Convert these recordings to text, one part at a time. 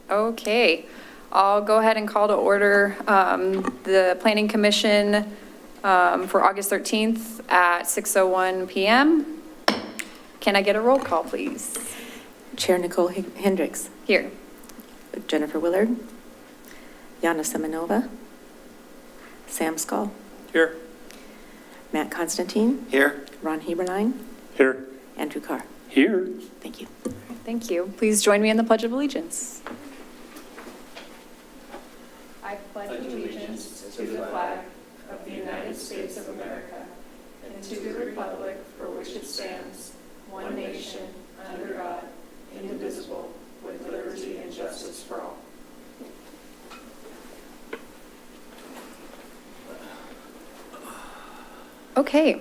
Okay, I'll go ahead and call to order the Planning Commission for August 13th at 6:01 PM. Can I get a roll call, please? Chair Nicole Hendricks. Here. Jennifer Willard. Yana Semenova. Sam Skull. Here. Matt Constantine. Here. Ron Heberlein. Here. Andrew Carr. Here. Thank you. Thank you. Please join me in the Pledge of Allegiance. I pledge allegiance to the flag of the United States of America and to the republic for which it stands, one nation, under God, indivisible, with liberty and justice for all. Okay.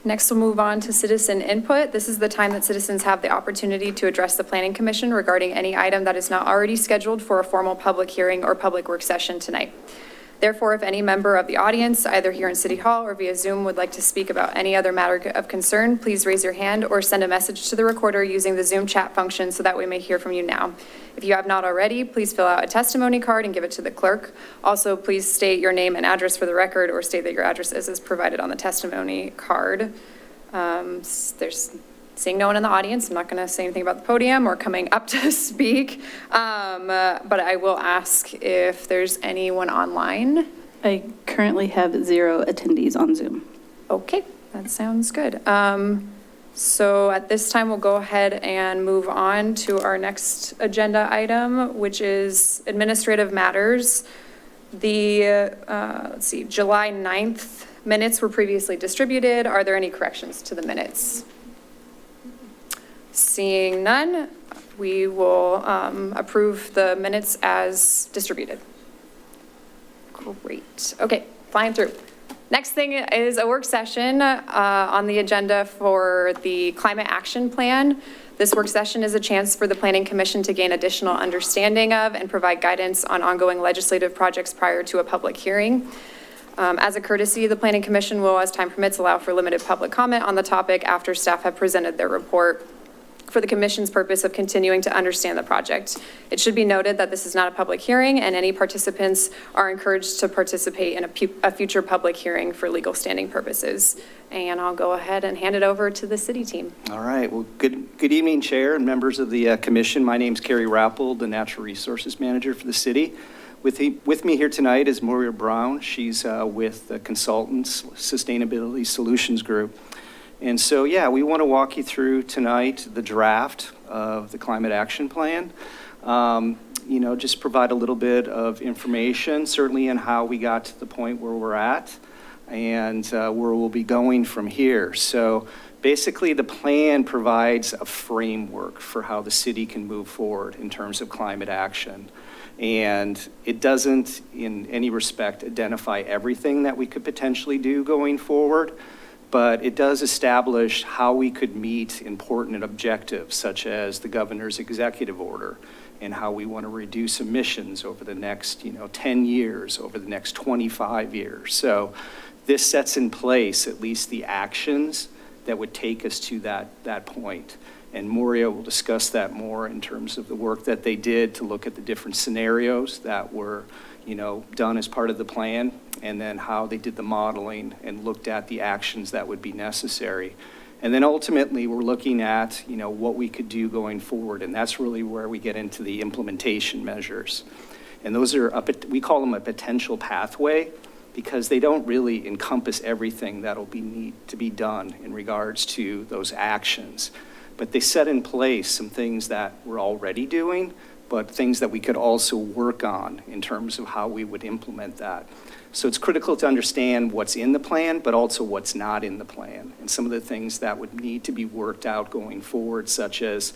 Next, we'll move on to citizen input. This is the time that citizens have the opportunity to address the Planning Commission regarding any item that is not already scheduled for a formal public hearing or public work session tonight. Therefore, if any member of the audience, either here in City Hall or via Zoom, would like to speak about any other matter of concern, please raise your hand or send a message to the recorder using the Zoom chat function so that we may hear from you now. If you have not already, please fill out a testimony card and give it to the clerk. Also, please state your name and address for the record, or state that your address is as provided on the testimony card. There's seeing no one in the audience. I'm not going to say anything about the podium or coming up to speak, but I will ask if there's anyone online. I currently have 0 attendees on Zoom. Okay, that sounds good. So at this time, we'll go ahead and move on to our next agenda item, which is administrative matters. The, let's see, July 9th minutes were previously distributed. Are there any corrections to the minutes? Seeing none, we will approve the minutes as distributed. Great. Okay, flying through. Next thing is a work session on the agenda for the Climate Action Plan. This work session is a chance for the Planning Commission to gain additional understanding of and provide guidance on ongoing legislative projects prior to a public hearing. As a courtesy, the Planning Commission will, as time permits, allow for limited public comment on the topic after staff have presented their report, for the Commission's purpose of continuing to understand the project. It should be noted that this is not a public hearing, and any participants are encouraged to participate in a future public hearing for legal standing purposes. And I'll go ahead and hand it over to the city team. All right. Well, good evening, Chair and members of the Commission. My name's Carrie Rappold, the Natural Resources Manager for the city. With me here tonight is Moria Brown. She's with the Consultants Sustainability Solutions Group. And so, yeah, we want to walk you through tonight the draft of the Climate Action Plan. You know, just provide a little bit of information, certainly in how we got to the point where we're at and where we'll be going from here. So basically, the plan provides a framework for how the city can move forward in terms of climate action. And it doesn't, in any respect, identify everything that we could potentially do going forward, but it does establish how we could meet important objectives, such as the governor's executive order, and how we want to reduce emissions over the next, 10 years, over the next 25 years. So this sets in place at least the actions that would take us to that point. And Moria will discuss that more in terms of the work that they did to look at the different scenarios that were, done as part of the plan, and then how they did the modeling and looked at the actions that would be necessary. And then ultimately, we're looking at, what we could do going forward. And that's really where we get into the implementation measures. And those are, we call them a potential pathway, because they don't really encompass everything that'll need to be done in regards to those actions. But they set in place some things that we're already doing, but things that we could also work on in terms of how we would implement that. So it's critical to understand what's in the plan, but also what's not in the plan, and some of the things that would need to be worked out going forward, such as,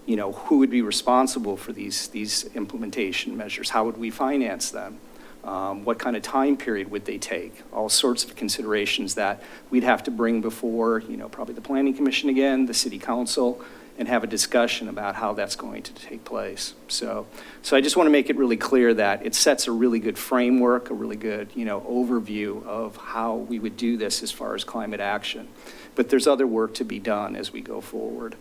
who would be responsible for these implementation measures? How would we finance them? What kind of time period would they take? All sorts of considerations that we'd have to bring before, probably the Planning Commission again, the City Council, and have a discussion about how that's going to take place. So I just want to make it really clear that it sets a really good framework, a really good, overview of how we would do this as far as climate action. But there's other work to be done as we go forward.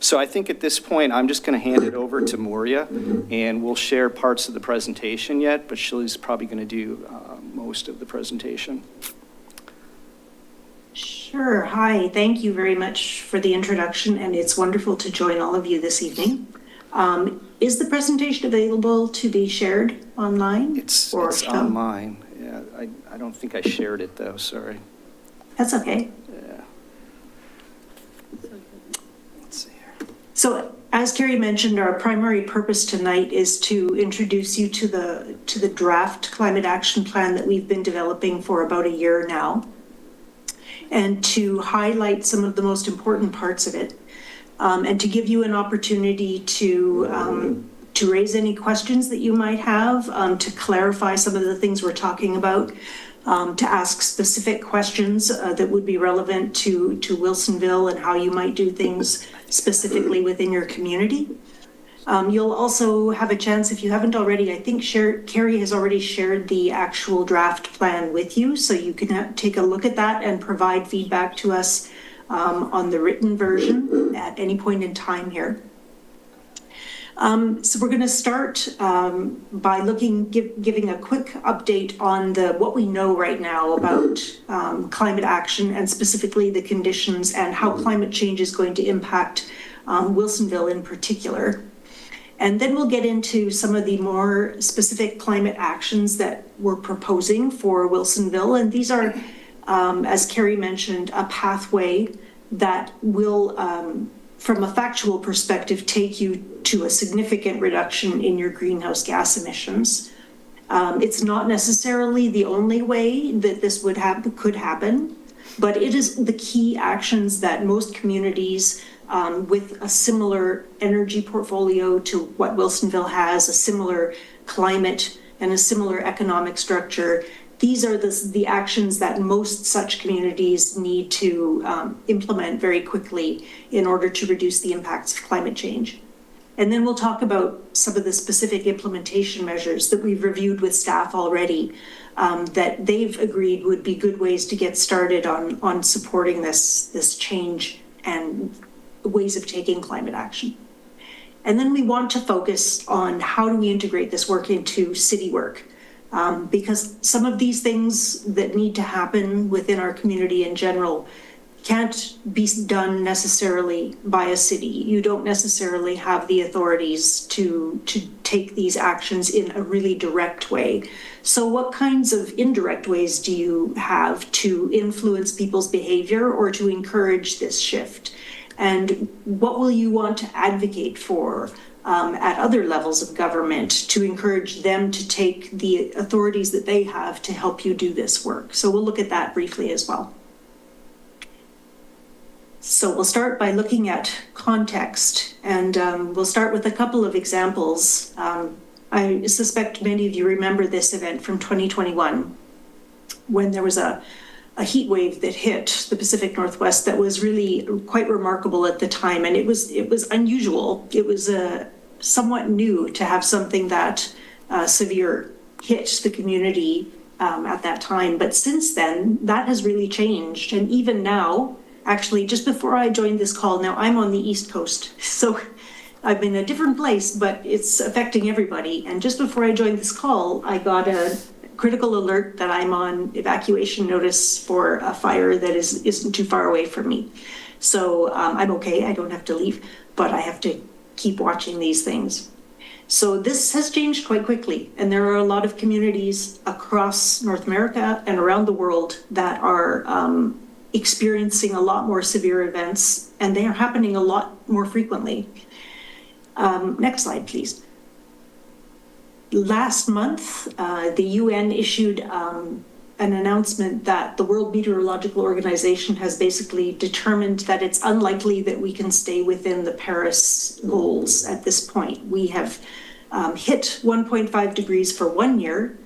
So I think at this point, I'm just going to hand it over to Moria, and we'll share parts of the presentation yet, but she's probably going to do most of the presentation. Sure. Hi. Thank you very much for the introduction, and it's wonderful to join all of you this evening. Is the presentation available to be shared online? It's or on mine. Yeah, I don't think I shared it, though. Sorry. That's okay. Yeah. Let's see here. So as Carrie mentioned, our primary purpose tonight is to introduce you to the draft climate action plan that we've been developing for about a year now, and to highlight some of the most important parts of it, and to give you an opportunity to raise any questions that you might have, to clarify some of the things we're talking about, to ask specific questions that would be relevant to Wilsonville and how you might do things specifically within your community. You'll also have a chance, if you haven't already, I think Carrie has already shared the actual draft plan with you, so you can take a look at that and provide feedback to us on the written version at any point in time here. So we're going to start by giving a quick update on what we know right now about climate action, and specifically the conditions and how climate change is going to impact Wilsonville in particular. And then we'll get into some of the more specific climate actions that we're proposing for Wilsonville. And these are, as Carrie mentioned, a pathway that will, from a factual perspective, take you to a significant reduction in your greenhouse gas emissions. It's not necessarily the only way that this could happen, but it is the key actions that most communities with a similar energy portfolio to what Wilsonville has, a similar climate and a similar economic structure. These are the actions that most such communities need to implement very quickly in order to reduce the impacts of climate change. And then we'll talk about some of the specific implementation measures that we've reviewed with staff already, that they've agreed would be good ways to get started on supporting this change and ways of taking climate action. And then we want to focus on how do we integrate this work into city work, because some of these things that need to happen within our community in general can't be done necessarily by a city. You don't necessarily have the authorities to take these actions in a really direct way. So what kinds of indirect ways do you have to influence people's behavior or to encourage this shift? And what will you want to advocate for at other levels of government to encourage them to take the authorities that they have to help you do this work? So we'll look at that briefly as well. So we'll start by looking at context, and we'll start with a couple of examples. I suspect many of you remember this event from 2021 when there was a heat wave that hit the Pacific Northwest that was really quite remarkable at the time, and it was unusual. It was somewhat new to have something that severe hit the community at that time. But since then, that has really changed, and even now, actually, just before I joined this call, now I'm on the East Coast, so I'm in a different place, but it's affecting everybody. And just before I joined this call, I got a critical alert that I'm on evacuation notice for a fire that isn't too far away from me. So I'm okay, I don't have to leave, but I have to keep watching these things. So this has changed quite quickly, and there are a lot of communities across North America and around the world that are experiencing a lot more severe events, and they are happening a lot more frequently. Next slide, please. Last month, the UN issued an announcement that the World Meteorological Organization has basically determined that it's unlikely that we can stay within the Paris goals at this point. We have hit 1.5 degrees for 1 year,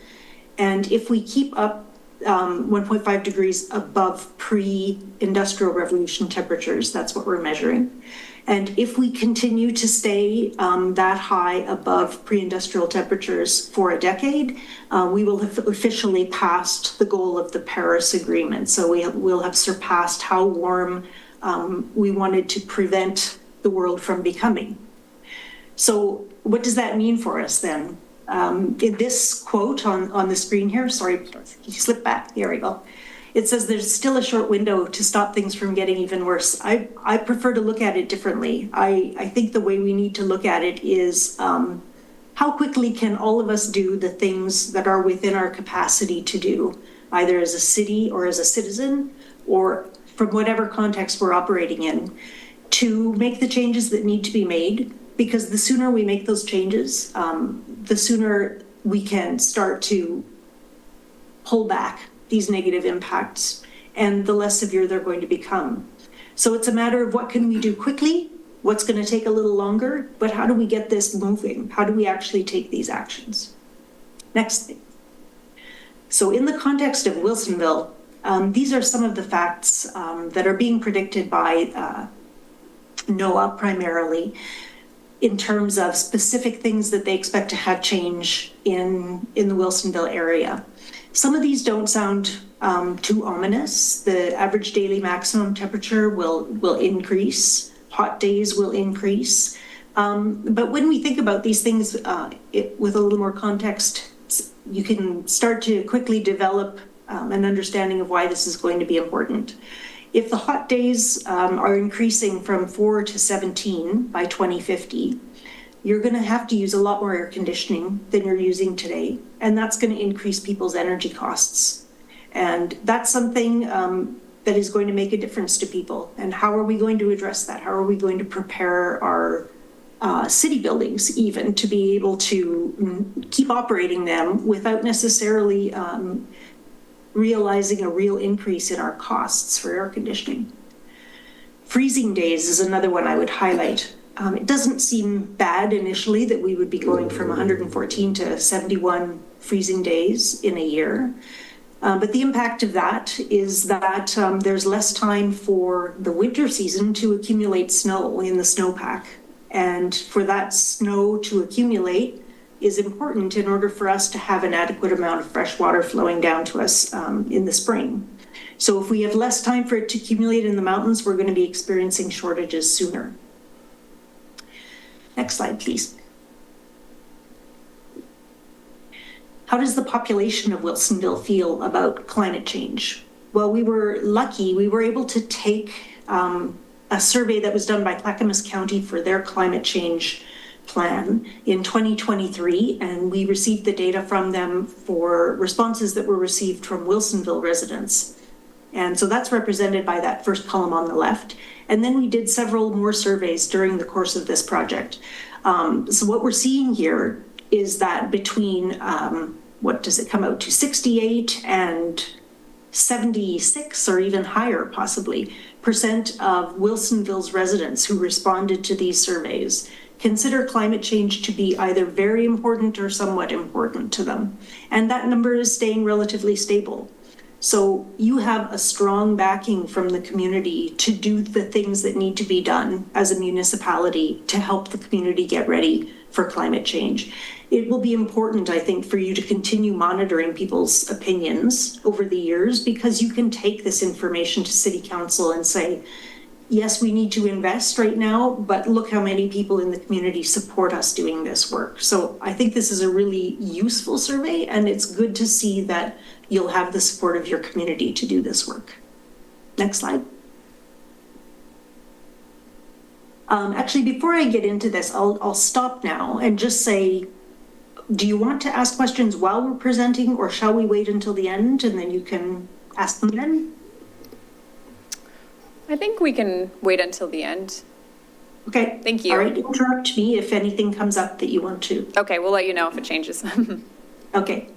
and if we keep up 1.5 degrees above pre-industrial revolution temperatures, that's what we're measuring. And if we continue to stay that high above pre-industrial temperatures for a decade, we will have officially passed the goal of the Paris Agreement. So we will have surpassed how warm we wanted to prevent the world from becoming. So what does that mean for us then? In this quote on the screen here, sorry, you slip back, there we go. It says there's still a short window to stop things from getting even worse. I prefer to look at it differently. I think the way we need to look at it is how quickly can all of us do the things that are within our capacity to do, either as a city or as a citizen, or from whatever context we're operating in, to make the changes that need to be made. Because the sooner we make those changes, the sooner we can start to pull back these negative impacts, and the less severe they're going to become. So it's a matter of what can we do quickly, what's going to take a little longer, but how do we get this moving? How do we actually take these actions? Next thing. So in the context of Wilsonville, these are some of the facts that are being predicted by NOAA primarily, in terms of specific things that they expect to have change in the Wilsonville area. Some of these don't sound too ominous. The average daily maximum temperature will increase. Hot days will increase. But when we think about these things with a little more context, you can start to quickly develop an understanding of why this is going to be important. If the hot days are increasing from 4 to 17 by 2050, you're going to have to use a lot more air conditioning than you're using today, and that's going to increase people's energy costs. And that's something that is going to make a difference to people. And how are we going to address that? How are we going to prepare our city buildings even to be able to keep operating them without necessarily realizing a real increase in our costs for air conditioning? Freezing days is another one I would highlight. It doesn't seem bad initially that we would be going from 114 to 71 freezing days in a year. But the impact of that is that there's less time for the winter season to accumulate snow in the snowpack. And for that snow to accumulate is important in order for us to have an adequate amount of fresh water flowing down to us in the spring. So if we have less time for it to accumulate in the mountains, we're going to be experiencing shortages sooner. Next slide, please. How does the population of Wilsonville feel about climate change? Well, we were lucky. We were able to take a survey that was done by Clackamas County for their climate change plan in 2023, and we received the data from them for responses that were received from Wilsonville residents. And so that's represented by that first column on the left. And then we did several more surveys during the course of this project. So what we're seeing here is that between, what does it come out to, 68 and 76 or even higher possibly % of Wilsonville's residents who responded to these surveys consider climate change to be either very important or somewhat important to them. And that number is staying relatively stable. So you have a strong backing from the community to do the things that need to be done as a municipality to help the community get ready for climate change. It will be important, I think, for you to continue monitoring people's opinions over the years, because you can take this information to City Council and say, yes, we need to invest right now, but look how many people in the community support us doing this work. So I think this is a really useful survey, and it's good to see that you'll have the support of your community to do this work. Next slide. Actually, before I get into this, I'll stop now and just say, do you want to ask questions while we're presenting, or shall we wait until the end and then you can ask them then? I think we can wait until the end. Okay. Thank you. All right, interrupt me if anything comes up that you want to. Okay, we'll let you know if it changes. Okay.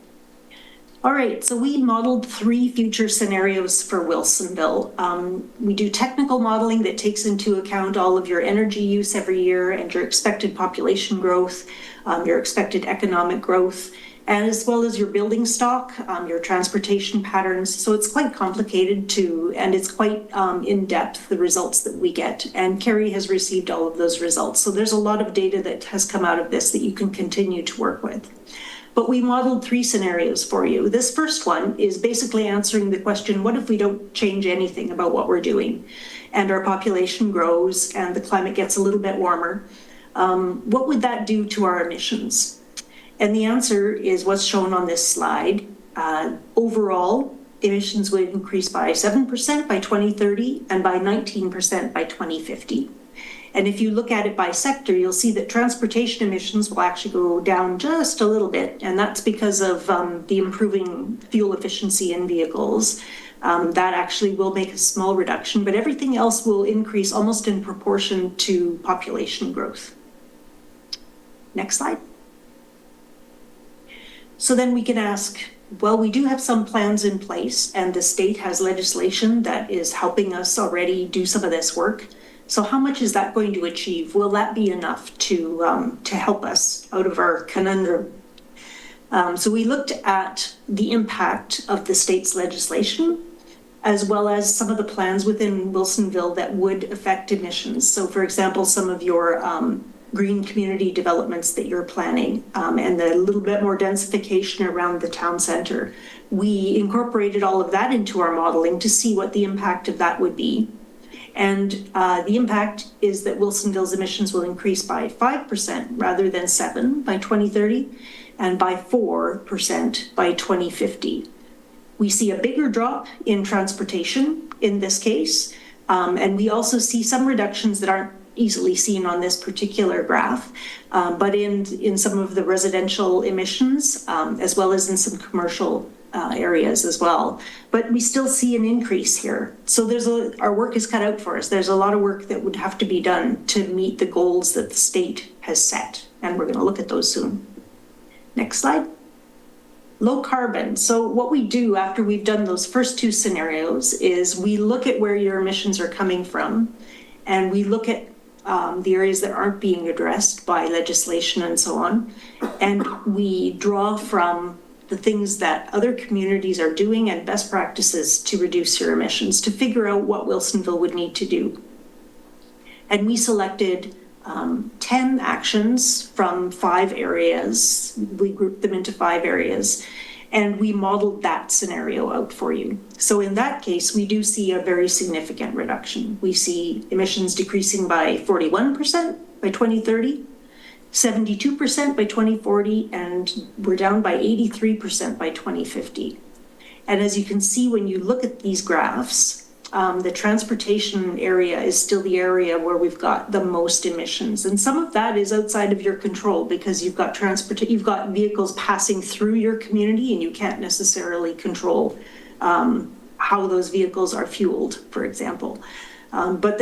All right, so we modeled 3 future scenarios for Wilsonville. We do technical modeling that takes into account all of your energy use every year and your expected population growth, your expected economic growth, as well as your building stock, your transportation patterns. So it's quite complicated and it's quite in depth, the results that we get. And Carrie has received all of those results. So there's a lot of data that has come out of this that you can continue to work with. But we modeled 3 scenarios for you. This first one is basically answering the question, what if we don't change anything about what we're doing and our population grows and the climate gets a little bit warmer? What would that do to our emissions? And the answer is what's shown on this slide. Overall, emissions would increase by 7% by 2030 and by 19% by 2050. And if you look at it by sector, you'll see that transportation emissions will actually go down just a little bit. And that's because of the improving fuel efficiency in vehicles. That actually will make a small reduction, but everything else will increase almost in proportion to population growth. Next slide. So then we can ask, well, we do have some plans in place and the state has legislation that is helping us already do some of this work. So how much is that going to achieve? Will that be enough to help us out of our conundrum? So we looked at the impact of the state's legislation, as well as some of the plans within Wilsonville that would affect emissions. So for example, some of your green community developments that you're planning and the little bit more densification around the town center. We incorporated all of that into our modeling to see what the impact of that would be. And the impact is that Wilsonville's emissions will increase by 5% rather than 7% by 2030 and by 4% by 2050. We see a bigger drop in transportation in this case, and we also see some reductions that aren't easily seen on this particular graph, but in some of the residential emissions, as well as in some commercial areas as well. But we still see an increase here. So our work is cut out for us. There's a lot of work that would have to be done to meet the goals that the state has set. And we're going to look at those soon. Next slide. Low carbon. So what we do after we've done those first 2 scenarios is we look at where your emissions are coming from, and we look at the areas that aren't being addressed by legislation and so on. And we draw from the things that other communities are doing and best practices to reduce your emissions to figure out what Wilsonville would need to do. And we selected 10 actions from 5 areas. We grouped them into 5 areas and we modeled that scenario out for you. So in that case, we do see a very significant reduction. We see emissions decreasing by 41% by 2030, 72% by 2040, and we're down by 83% by 2050. And as you can see, when you look at these graphs, the transportation area is still the area where we've got the most emissions. And some of that is outside of your control because you've got vehicles passing through your community and you can't necessarily control how those vehicles are fueled, for example. But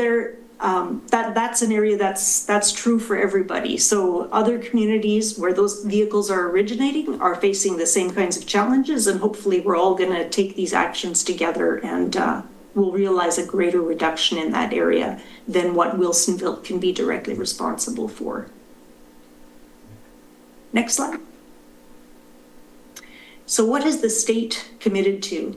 that's an area that's true for everybody. So other communities where those vehicles are originating are facing the same kinds of challenges, and hopefully we're all going to take these actions together and we'll realize a greater reduction in that area than what Wilsonville can be directly responsible for. Next slide. So what has the state committed to?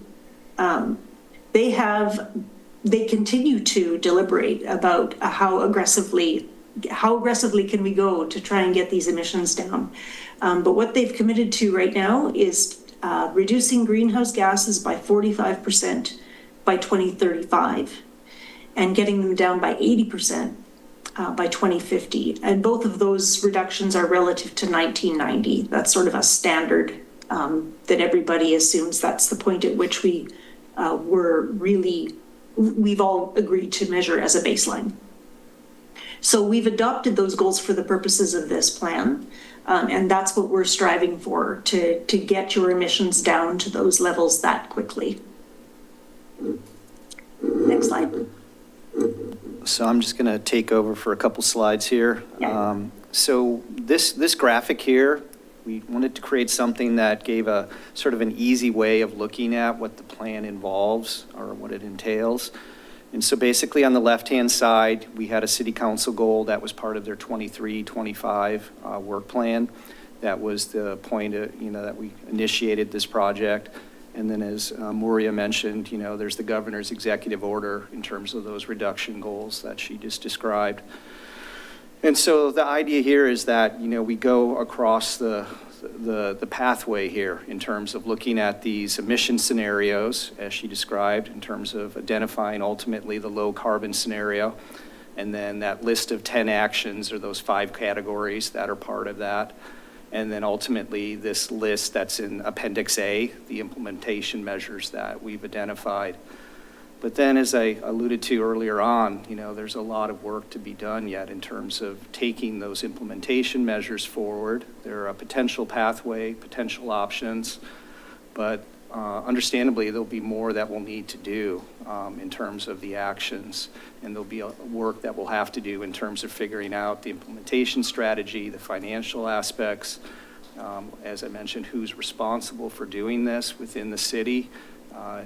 They continue to deliberate about how aggressively can we go to try and get these emissions down. But what they've committed to right now is reducing greenhouse gases by 45% by 2035 and getting them down by 80% by 2050. And both of those reductions are relative to 1990. That's sort of a standard that everybody assumes that's the point at which we've all agreed to measure as a baseline. So we've adopted those goals for the purposes of this plan. And that's what we're striving for, to get your emissions down to those levels that quickly. Next slide. So I'm just going to take over for a couple slides here. Yeah. So this graphic here, we wanted to create something that gave a sort of an easy way of looking at what the plan involves or what it entails. And so basically on the left-hand side, we had a city council goal that was part of their 23-25 work plan. That was the point that we initiated this project. And then as Maria mentioned, there's the governor's executive order in terms of those reduction goals that she just described. And so the idea here is that, we go across the the pathway here in terms of looking at these emission scenarios, as she described, in terms of identifying ultimately the low carbon scenario. And then that list of 10 actions or those 5 categories that are part of that. And then ultimately this list that's in Appendix A, the implementation measures that we've identified. But then, as I alluded to earlier on, there's a lot of work to be done yet in terms of taking those implementation measures forward. There are a potential pathway, potential options, but understandably, there'll be more that we'll need to do in terms of the actions. And there'll be work that we'll have to do in terms of figuring out the implementation strategy, the financial aspects. As I mentioned, who's responsible for doing this within the city?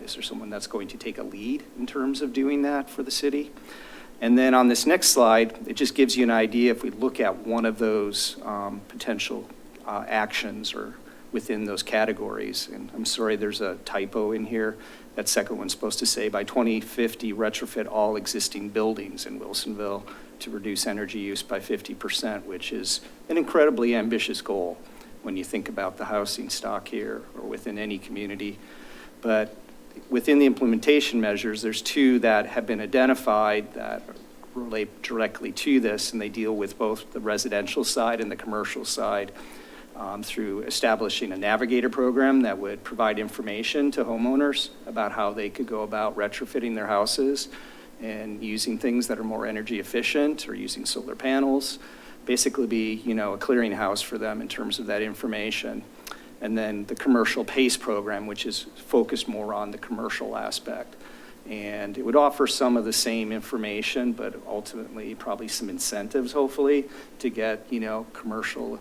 Is there someone that's going to take a lead in terms of doing that for the city? And then on this next slide, it just gives you an idea if we look at one of those potential actions or within those categories. And I'm sorry, there's a typo in here. That second one's supposed to say by 2050, retrofit all existing buildings in Wilsonville to reduce energy use by 50%, which is an incredibly ambitious goal when you think about the housing stock here or within any community. But within the implementation measures, there's 2 that have been identified that relate directly to this, and they deal with both the residential side and the commercial side through establishing a navigator program that would provide information to homeowners about how they could go about retrofitting their houses and using things that are more energy efficient or using solar panels, basically be, a clearinghouse for them in terms of that information. And then the commercial PACE program, which is focused more on the commercial aspect. And it would offer some of the same information, but ultimately probably some incentives, hopefully, to get, commercial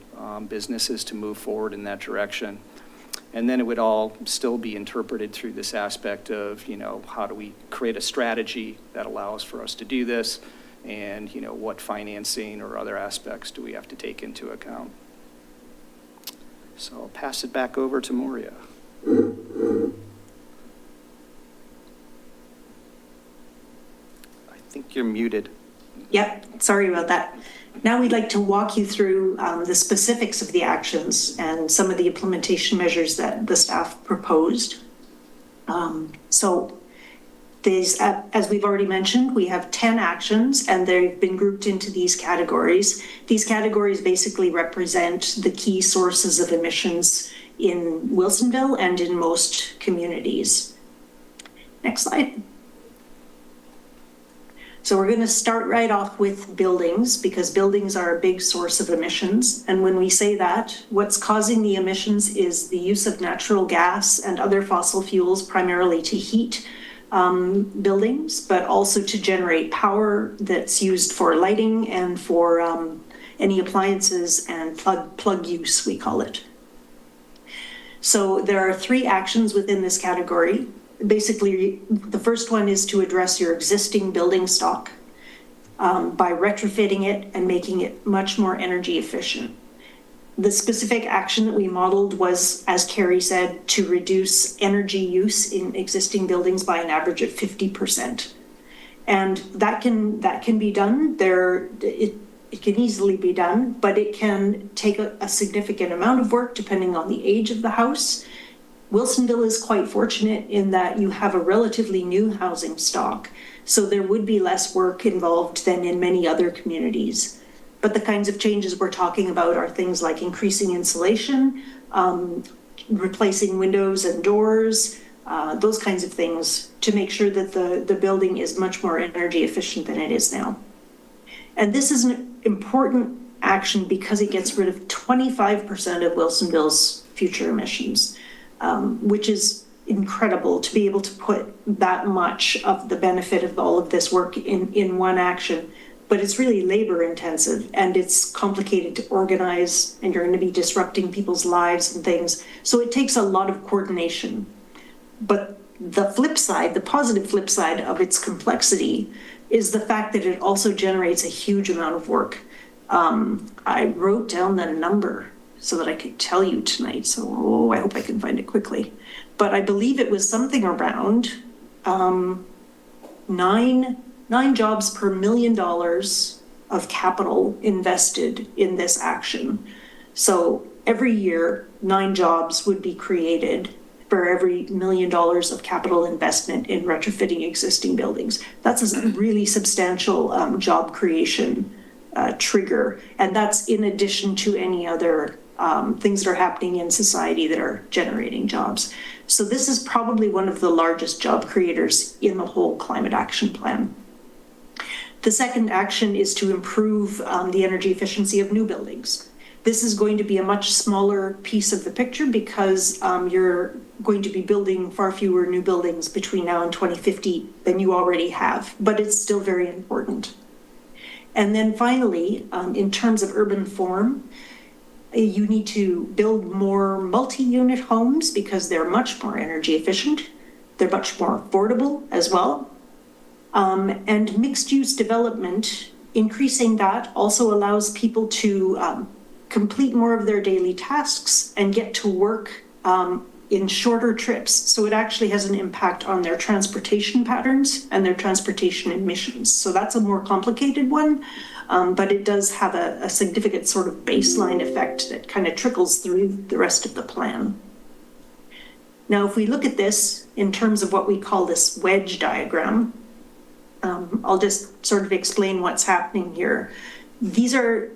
businesses to move forward in that direction. And then it would all still be interpreted through this aspect of, how do we create a strategy that allows for us to do this? And, what financing or other aspects do we have to take into account? So I'll pass it back over to Moria. I think you're muted. Yep, sorry about that. Now we'd like to walk you through the specifics of the actions and some of the implementation measures that the staff proposed. So these, as we've already mentioned, we have 10 actions and they've been grouped into these categories. These categories basically represent the key sources of emissions in Wilsonville and in most communities. Next slide. So we're going to start right off with buildings because buildings are a big source of emissions. And when we say that, what's causing the emissions is the use of natural gas and other fossil fuels, primarily to heat buildings, but also to generate power that's used for lighting and for any appliances and plug use, we call it. So there are 3 actions within this category. Basically, the first one is to address your existing building stock by retrofitting it and making it much more energy efficient. The specific action that we modeled was, as Carrie said, to reduce energy use in existing buildings by an average of 50%. And that can be done. It can easily be done, but it can take a significant amount of work depending on the age of the house. Wilsonville is quite fortunate in that you have a relatively new housing stock, so there would be less work involved than in many other communities. But the kinds of changes we're talking about are things like increasing insulation, replacing windows and doors, those kinds of things to make sure that the building is much more energy efficient than it is now. And this is an important action because it gets rid of 25% of Wilsonville's future emissions, which is incredible to be able to put that much of the benefit of all of this work in one action. But it's really labor intensive and it's complicated to organize and you're going to be disrupting people's lives and things. So it takes a lot of coordination. But the flip side, the positive flip side of its complexity is the fact that it also generates a huge amount of work. I wrote down the number so that I could tell you tonight. So I hope I can find it quickly. But I believe it was something around 9 jobs per $1 million of capital invested in this action. So, every year, 9 jobs would be created for every $1 million of capital investment in retrofitting existing buildings. That's a really substantial job creation trigger. And that's in addition to any other things that are happening in society that are generating jobs. So this is probably one of the largest job creators in the whole climate action plan. The second action is to improve the energy efficiency of new buildings. This is going to be a much smaller piece of the picture because you're going to be building far fewer new buildings between now and 2050 than you already have, but it's still very important. And then finally, in terms of urban form, you need to build more multi-unit homes because they're much more energy efficient. They're much more affordable as well. And mixed-use development, increasing that also allows people to complete more of their daily tasks and get to work in shorter trips. So it actually has an impact on their transportation patterns and their transportation emissions. So that's a more complicated one, but it does have a significant sort of baseline effect that kind of trickles through the rest of the plan. Now, if we look at this in terms of what we call this wedge diagram, I'll just sort of explain what's happening here. These are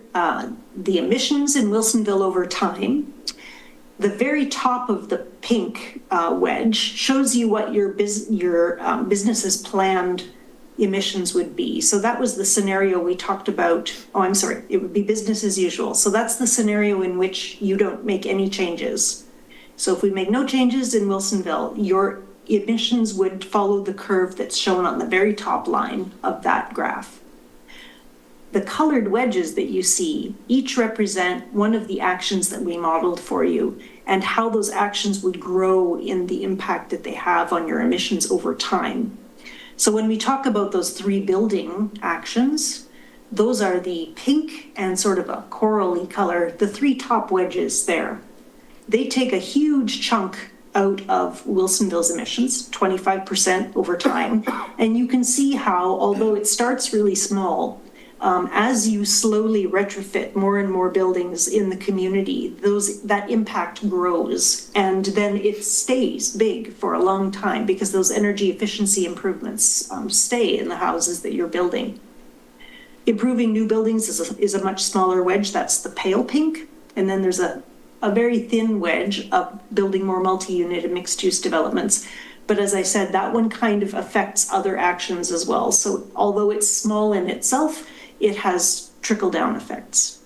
the emissions in Wilsonville over time. The very top of the pink wedge shows you what your business's planned emissions would be. So that was the scenario we talked about. Oh, I'm sorry, it would be business as usual. So that's the scenario in which you don't make any changes. So if we make no changes in Wilsonville, your emissions would follow the curve that's shown on the very top line of that graph. The colored wedges that you see each represent one of the actions that we modeled for you and how those actions would grow in the impact that they have on your emissions over time. So when we talk about those 3 building actions, those are the pink and sort of a corally color, the 3 top wedges there. They take a huge chunk out of Wilsonville's emissions, 25% over time. And you can see how, although it starts really small, as you slowly retrofit more and more buildings in the community, that impact grows, and then it stays big for a long time because those energy efficiency improvements stay in the houses that you're building. Improving new buildings is a much smaller wedge. That's the pale pink. And then there's a very thin wedge of building more multi-unit and mixed-use developments. But as I said, that one kind of affects other actions as well. So although it's small in itself, it has trickle-down effects.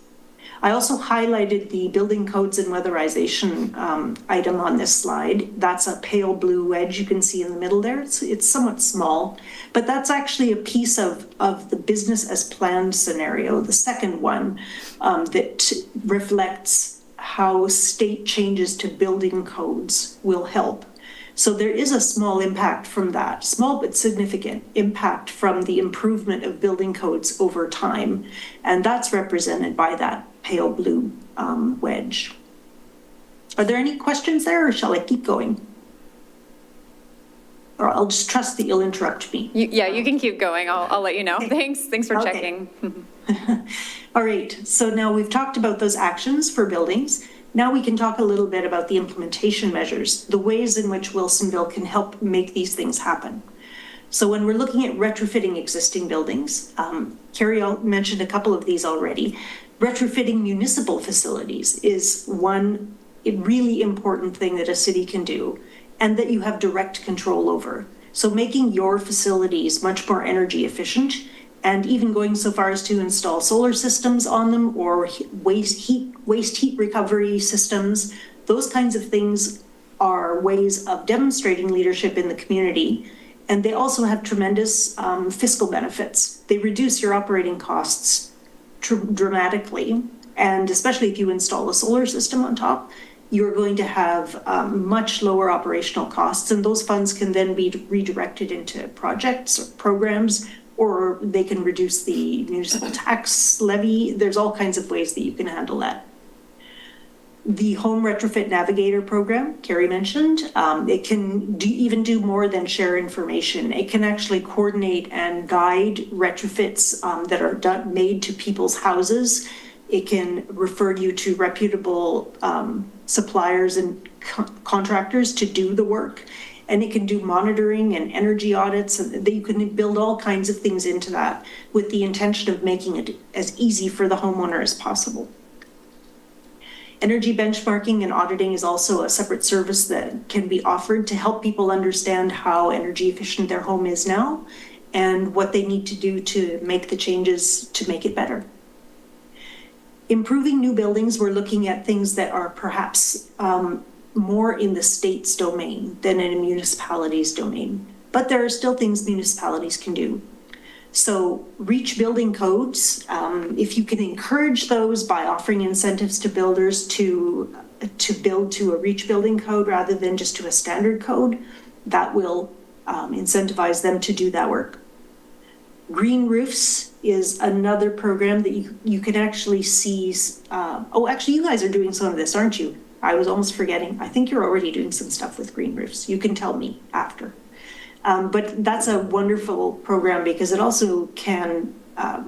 I also highlighted the building codes and weatherization item on this slide. That's a pale blue wedge you can see in the middle there. It's somewhat small, but that's actually a piece of the business as planned scenario, the second one that reflects how state changes to building codes will help. So there is a small impact from that, small but significant impact from the improvement of building codes over time. And that's represented by that pale blue wedge. Are there any questions there, or shall I keep going? Or I'll just trust that you'll interrupt me. You can keep going. I'll let you know. Thanks for Okay. checking. All right, so now we've talked about those actions for buildings. Now we can talk a little bit about the implementation measures, the ways in which Wilsonville can help make these things happen. So when we're looking at retrofitting existing buildings, Carrie mentioned a couple of these already. Retrofitting municipal facilities is one really important thing that a city can do and that you have direct control over. So making your facilities much more energy efficient, and even going so far as to install solar systems on them or waste heat recovery systems. Those kinds of things are ways of demonstrating leadership in the community. And they also have tremendous fiscal benefits. They reduce your operating costs dramatically. And especially if you install a solar system on top, you're going to have much lower operational costs. And those funds can then be redirected into projects or programs, or they can reduce the municipal tax levy. There's all kinds of ways that you can handle that. The Home Retrofit Navigator program, Carrie mentioned, it can even do more than share information. It can actually coordinate and guide retrofits that are made to people's houses It can refer you to reputable suppliers and contractors to do the work. And it can do monitoring and energy audits, and you can build all kinds of things into that with the intention of making it as easy for the homeowner as possible. Energy benchmarking and auditing is also a separate service that can be offered to help people understand how energy efficient their home is now and what they need to do to make the changes to make it better. Improving new buildings, we're looking at things that are perhaps more in the state's domain than in a municipality's domain. But there are still things municipalities can do. So reach building codes, if you can encourage those by offering incentives to builders to build to a reach building code rather than just to a standard code, that will incentivize them to do that work. Green roofs is another program that you can actually see. Actually, you guys are doing some of this, aren't you? I was almost forgetting. I think you're already doing some stuff with green roofs. You can tell me after. But that's a wonderful program because it also can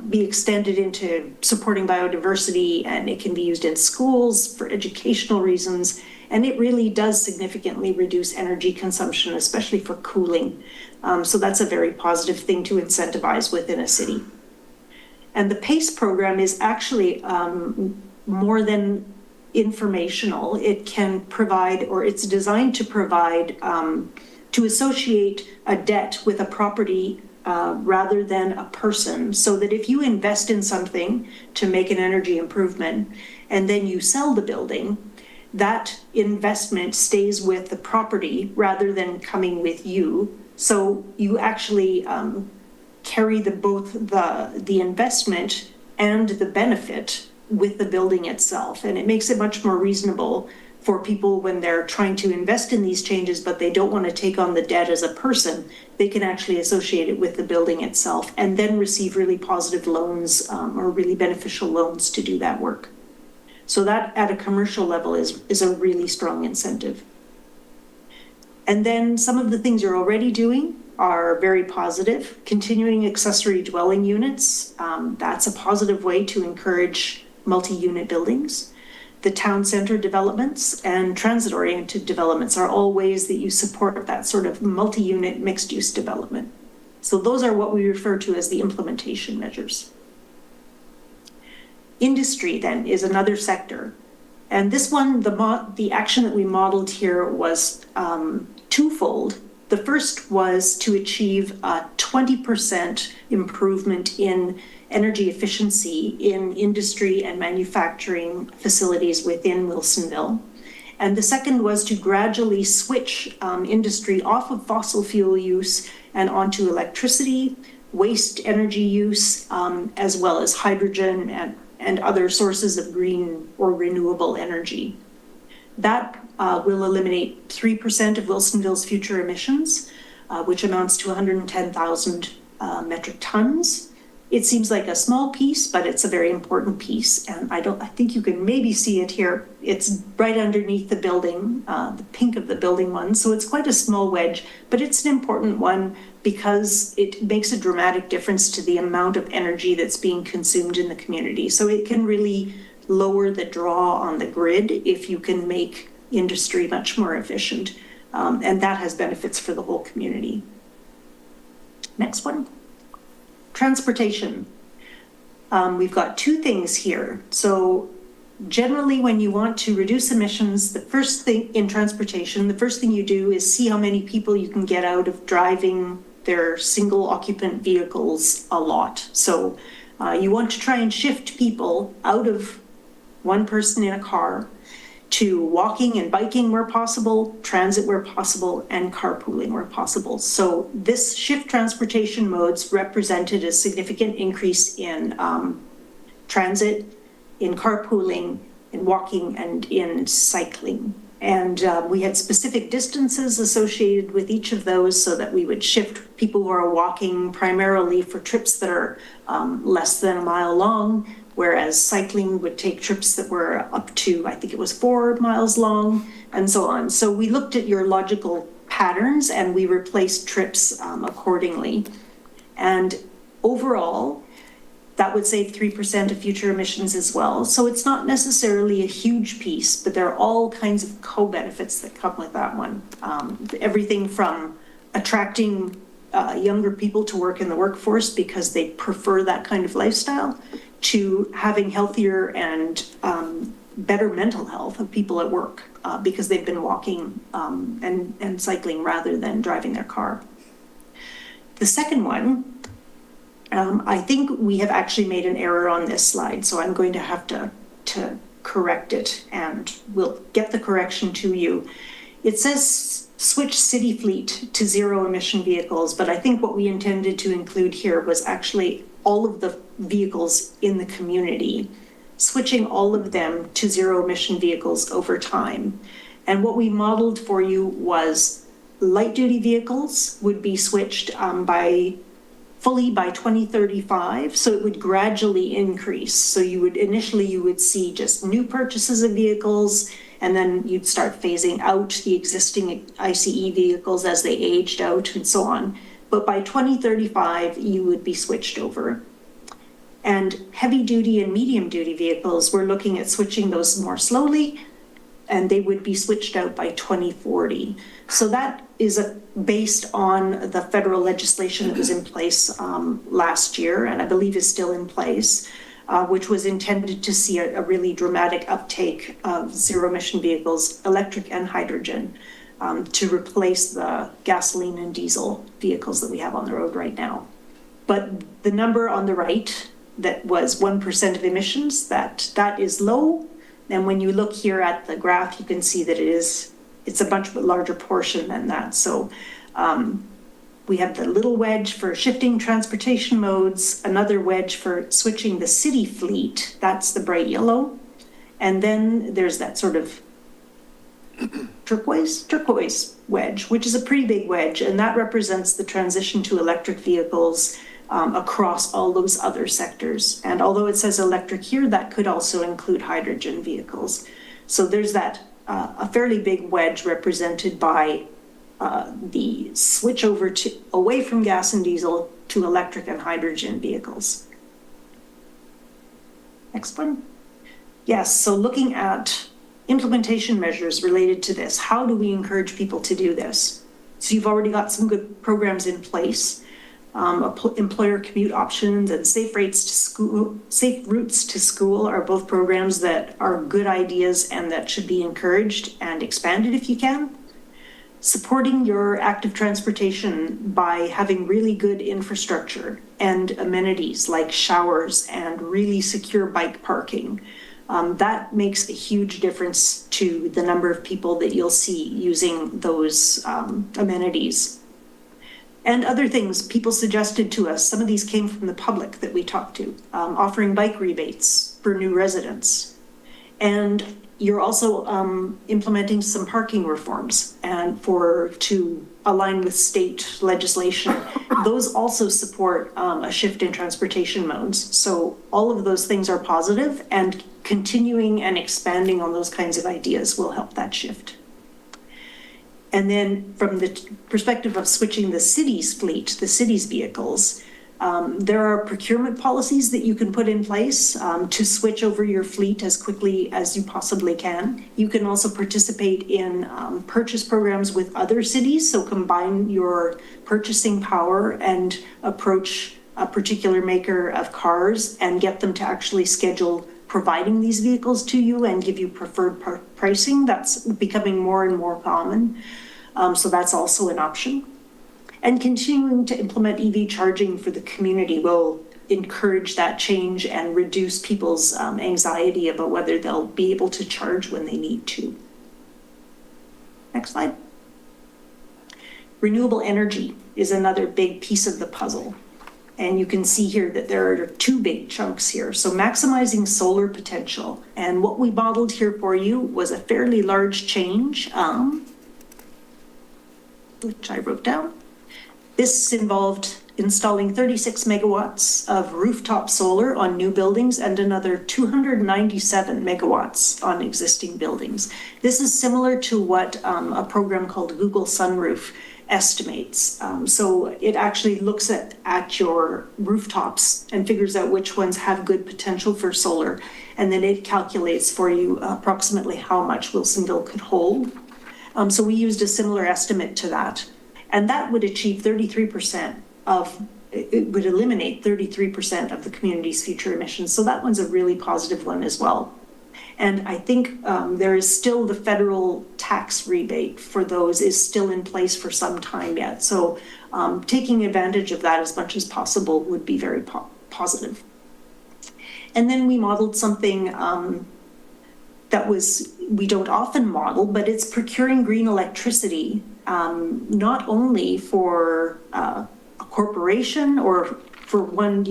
be extended into supporting biodiversity, and it can be used in schools for educational reasons. And it really does significantly reduce energy consumption, especially for cooling. So that's a very positive thing to incentivize within a city. And the PACE program is actually more than informational. It can provide, or it's designed to provide, to associate a debt with a property rather than a person, so that if you invest in something to make an energy improvement and then you sell the building, that investment stays with the property rather than coming with you. So you actually carry both the investment and the benefit with the building itself. And it makes it much more reasonable for people when they're trying to invest in these changes, but they don't want to take on the debt as a person. They can actually associate it with the building itself and then receive really positive loans or really beneficial loans to do that work. So that at a commercial level is a really strong incentive. And then some of the things you're already doing are very positive. Continuing accessory dwelling units, that's a positive way to encourage multi-unit buildings. The town center developments and transit-oriented developments are all ways that you support that sort of multi-unit mixed-use development. So those are what we refer to as the implementation measures. Industry then is another sector. And this one, the action that we modeled here was twofold. The first was to achieve a 20% improvement in energy efficiency in industry and manufacturing facilities within Wilsonville. And the second was to gradually switch industry off of fossil fuel use and onto electricity, waste energy use, as well as hydrogen and other sources of green or renewable energy. That will eliminate 3% of Wilsonville's future emissions, which amounts to 110,000 metric tons. It seems like a small piece, but it's a very important piece. And I think you can maybe see it here. It's right underneath the building, the pink of the building one. So it's quite a small wedge, but it's an important one because it makes a dramatic difference to the amount of energy that's being consumed in the community. So it can really lower the draw on the grid if you can make industry much more efficient. And that has benefits for the whole community. Next one. Transportation. We've got two things here. So generally when you want to reduce emissions, the first thing in transportation, the first thing you do is see how many people you can get out of driving their single occupant vehicles a lot. So you want to try and shift people out of one person in a car to walking and biking where possible, transit where possible, and carpooling where possible. So this shift transportation modes represented a significant increase in transit, in carpooling, in walking, and in cycling. And we had specific distances associated with each of those so that we would shift people who are walking primarily for trips that are less than a mile long, whereas cycling would take trips that were up to, I think it was 4 miles long, and so on. So we looked at your logical patterns and we replaced trips accordingly. And overall, That would save 3% of future emissions as well. So it's not necessarily a huge piece, but there are all kinds of co-benefits that come with that one. Everything from attracting younger people to work in the workforce because they prefer that kind of lifestyle, to having healthier and better mental health of people at work because they've been walking and cycling rather than driving their car. The second one, I think we have actually made an error on this slide, so I'm going to have to correct it, and we'll get the correction to you. It says switch city fleet to zero emission vehicles, but I think what we intended to include here was actually all of the vehicles in the community, switching all of them to zero emission vehicles over time. And what we modeled for you was light duty vehicles would be switched fully by 2035, so it would gradually increase. So you would see just new purchases of vehicles, and then you'd start phasing out the existing ICE vehicles as they aged out and so on. But by 2035, you would be switched over. And heavy duty and medium duty vehicles, we're looking at switching those more slowly, and they would be switched out by 2040. So that is based on the federal legislation that was in place last year, and I believe is still in place, which was intended to see a really dramatic uptake of zero emission vehicles, electric and hydrogen, to replace the gasoline and diesel vehicles that we have on the road right now. But the number on the right, that was 1% of emissions, that is low. And when you look here at the graph, you can see that it's a much larger portion than that. So we have the little wedge for shifting transportation modes, another wedge for switching the city fleet, that's the bright yellow. And then there's that sort of turquoise wedge, which is a pretty big wedge, and that represents the transition to electric vehicles across all those other sectors. And although it says electric here, that could also include hydrogen vehicles. So there's that a fairly big wedge represented by the switch away from gas and diesel to electric and hydrogen vehicles. Next one. Yes, so looking at implementation measures related to this, how do we encourage people to do this? So you've already got some good programs in place. Employer commute options and safe routes to school are both programs that are good ideas and that should be encouraged and expanded if you can. Supporting your active transportation by having really good infrastructure and amenities like showers and really secure bike parking. That makes a huge difference to the number of people that you'll see using those amenities. And other things people suggested to us, some of these came from the public that we talked to, offering bike rebates for new residents. And you're also implementing some parking reforms and to align with state legislation. Those also support a shift in transportation modes. So all of those things are positive, and continuing and expanding on those kinds of ideas will help that shift. And then from the perspective of switching the city's fleet, the city's vehicles, there are procurement policies that you can put in place to switch over your fleet as quickly as you possibly can. You can also participate in purchase programs with other cities, so combine your purchasing power and approach a particular maker of cars and get them to actually schedule providing these vehicles to you and give you preferred pricing. That's becoming more and more common. So that's also an option. And continuing to implement EV charging for the community will encourage that change and reduce people's anxiety about whether they'll be able to charge when they need to. Next slide. Renewable energy is another big piece of the puzzle. And you can see here that there are two big chunks here. So maximizing solar potential. And what we modeled here for you was a fairly large change, which I wrote down. This involved installing 36 megawatts of rooftop solar on new buildings and another 297 megawatts on existing buildings. This is similar to what a program called Google Sunroof estimates. So it actually looks at your rooftops and figures out which ones have good potential for solar. And then it calculates for you approximately how much Wilsonville could hold. So we used a similar estimate to that. And that would achieve 33% it would eliminate 33% of the community's future emissions. So that one's a really positive one as well. And I think there is still the federal tax rebate for those is still in place for some time yet. So taking advantage of that as much as possible would be very positive. And then we modeled something we don't often model, but it's procuring green electricity, not only for a corporation or for one,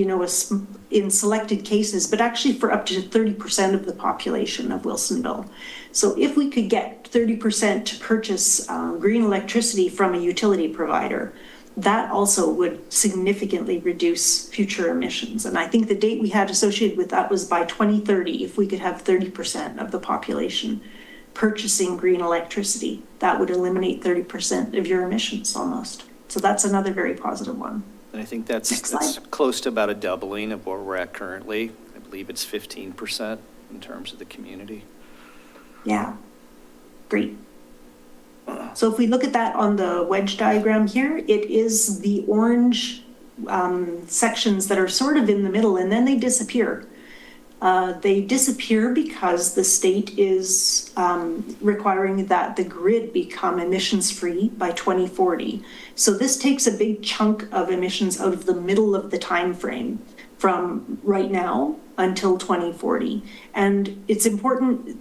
in selected cases, but actually for up to 30% of the population of Wilsonville. So if we could get 30% to purchase green electricity from a utility provider, that also would significantly reduce future emissions. And I think the date we had associated with that was by 2030, if we could have 30% of the population purchasing green electricity, that would eliminate 30% of your emissions almost. So that's another very positive one. And I think that's close to about a doubling of where we're at currently. I believe it's 15% in terms of the community. Yeah, great. So if we look at that on the wedge diagram here, it is the orange sections that are sort of in the middle, and then they disappear. They disappear because the state is requiring that the grid become emissions-free by 2040. So this takes a big chunk of emissions out of the middle of the time frame from right now until 2040. And it's important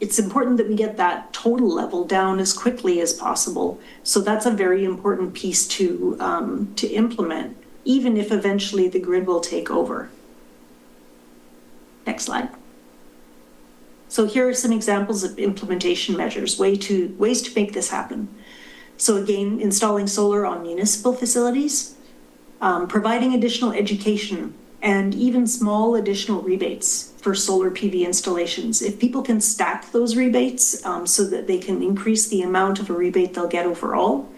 that we get that total level down as quickly as possible. So that's a very important piece to implement, even if eventually the grid will take over. Next slide. So here are some examples of implementation measures, ways to make this happen. So again, installing solar on municipal facilities, providing additional education, and even small additional rebates for solar PV installations. If people can stack those rebates so that they can increase the amount of a rebate they'll get overall,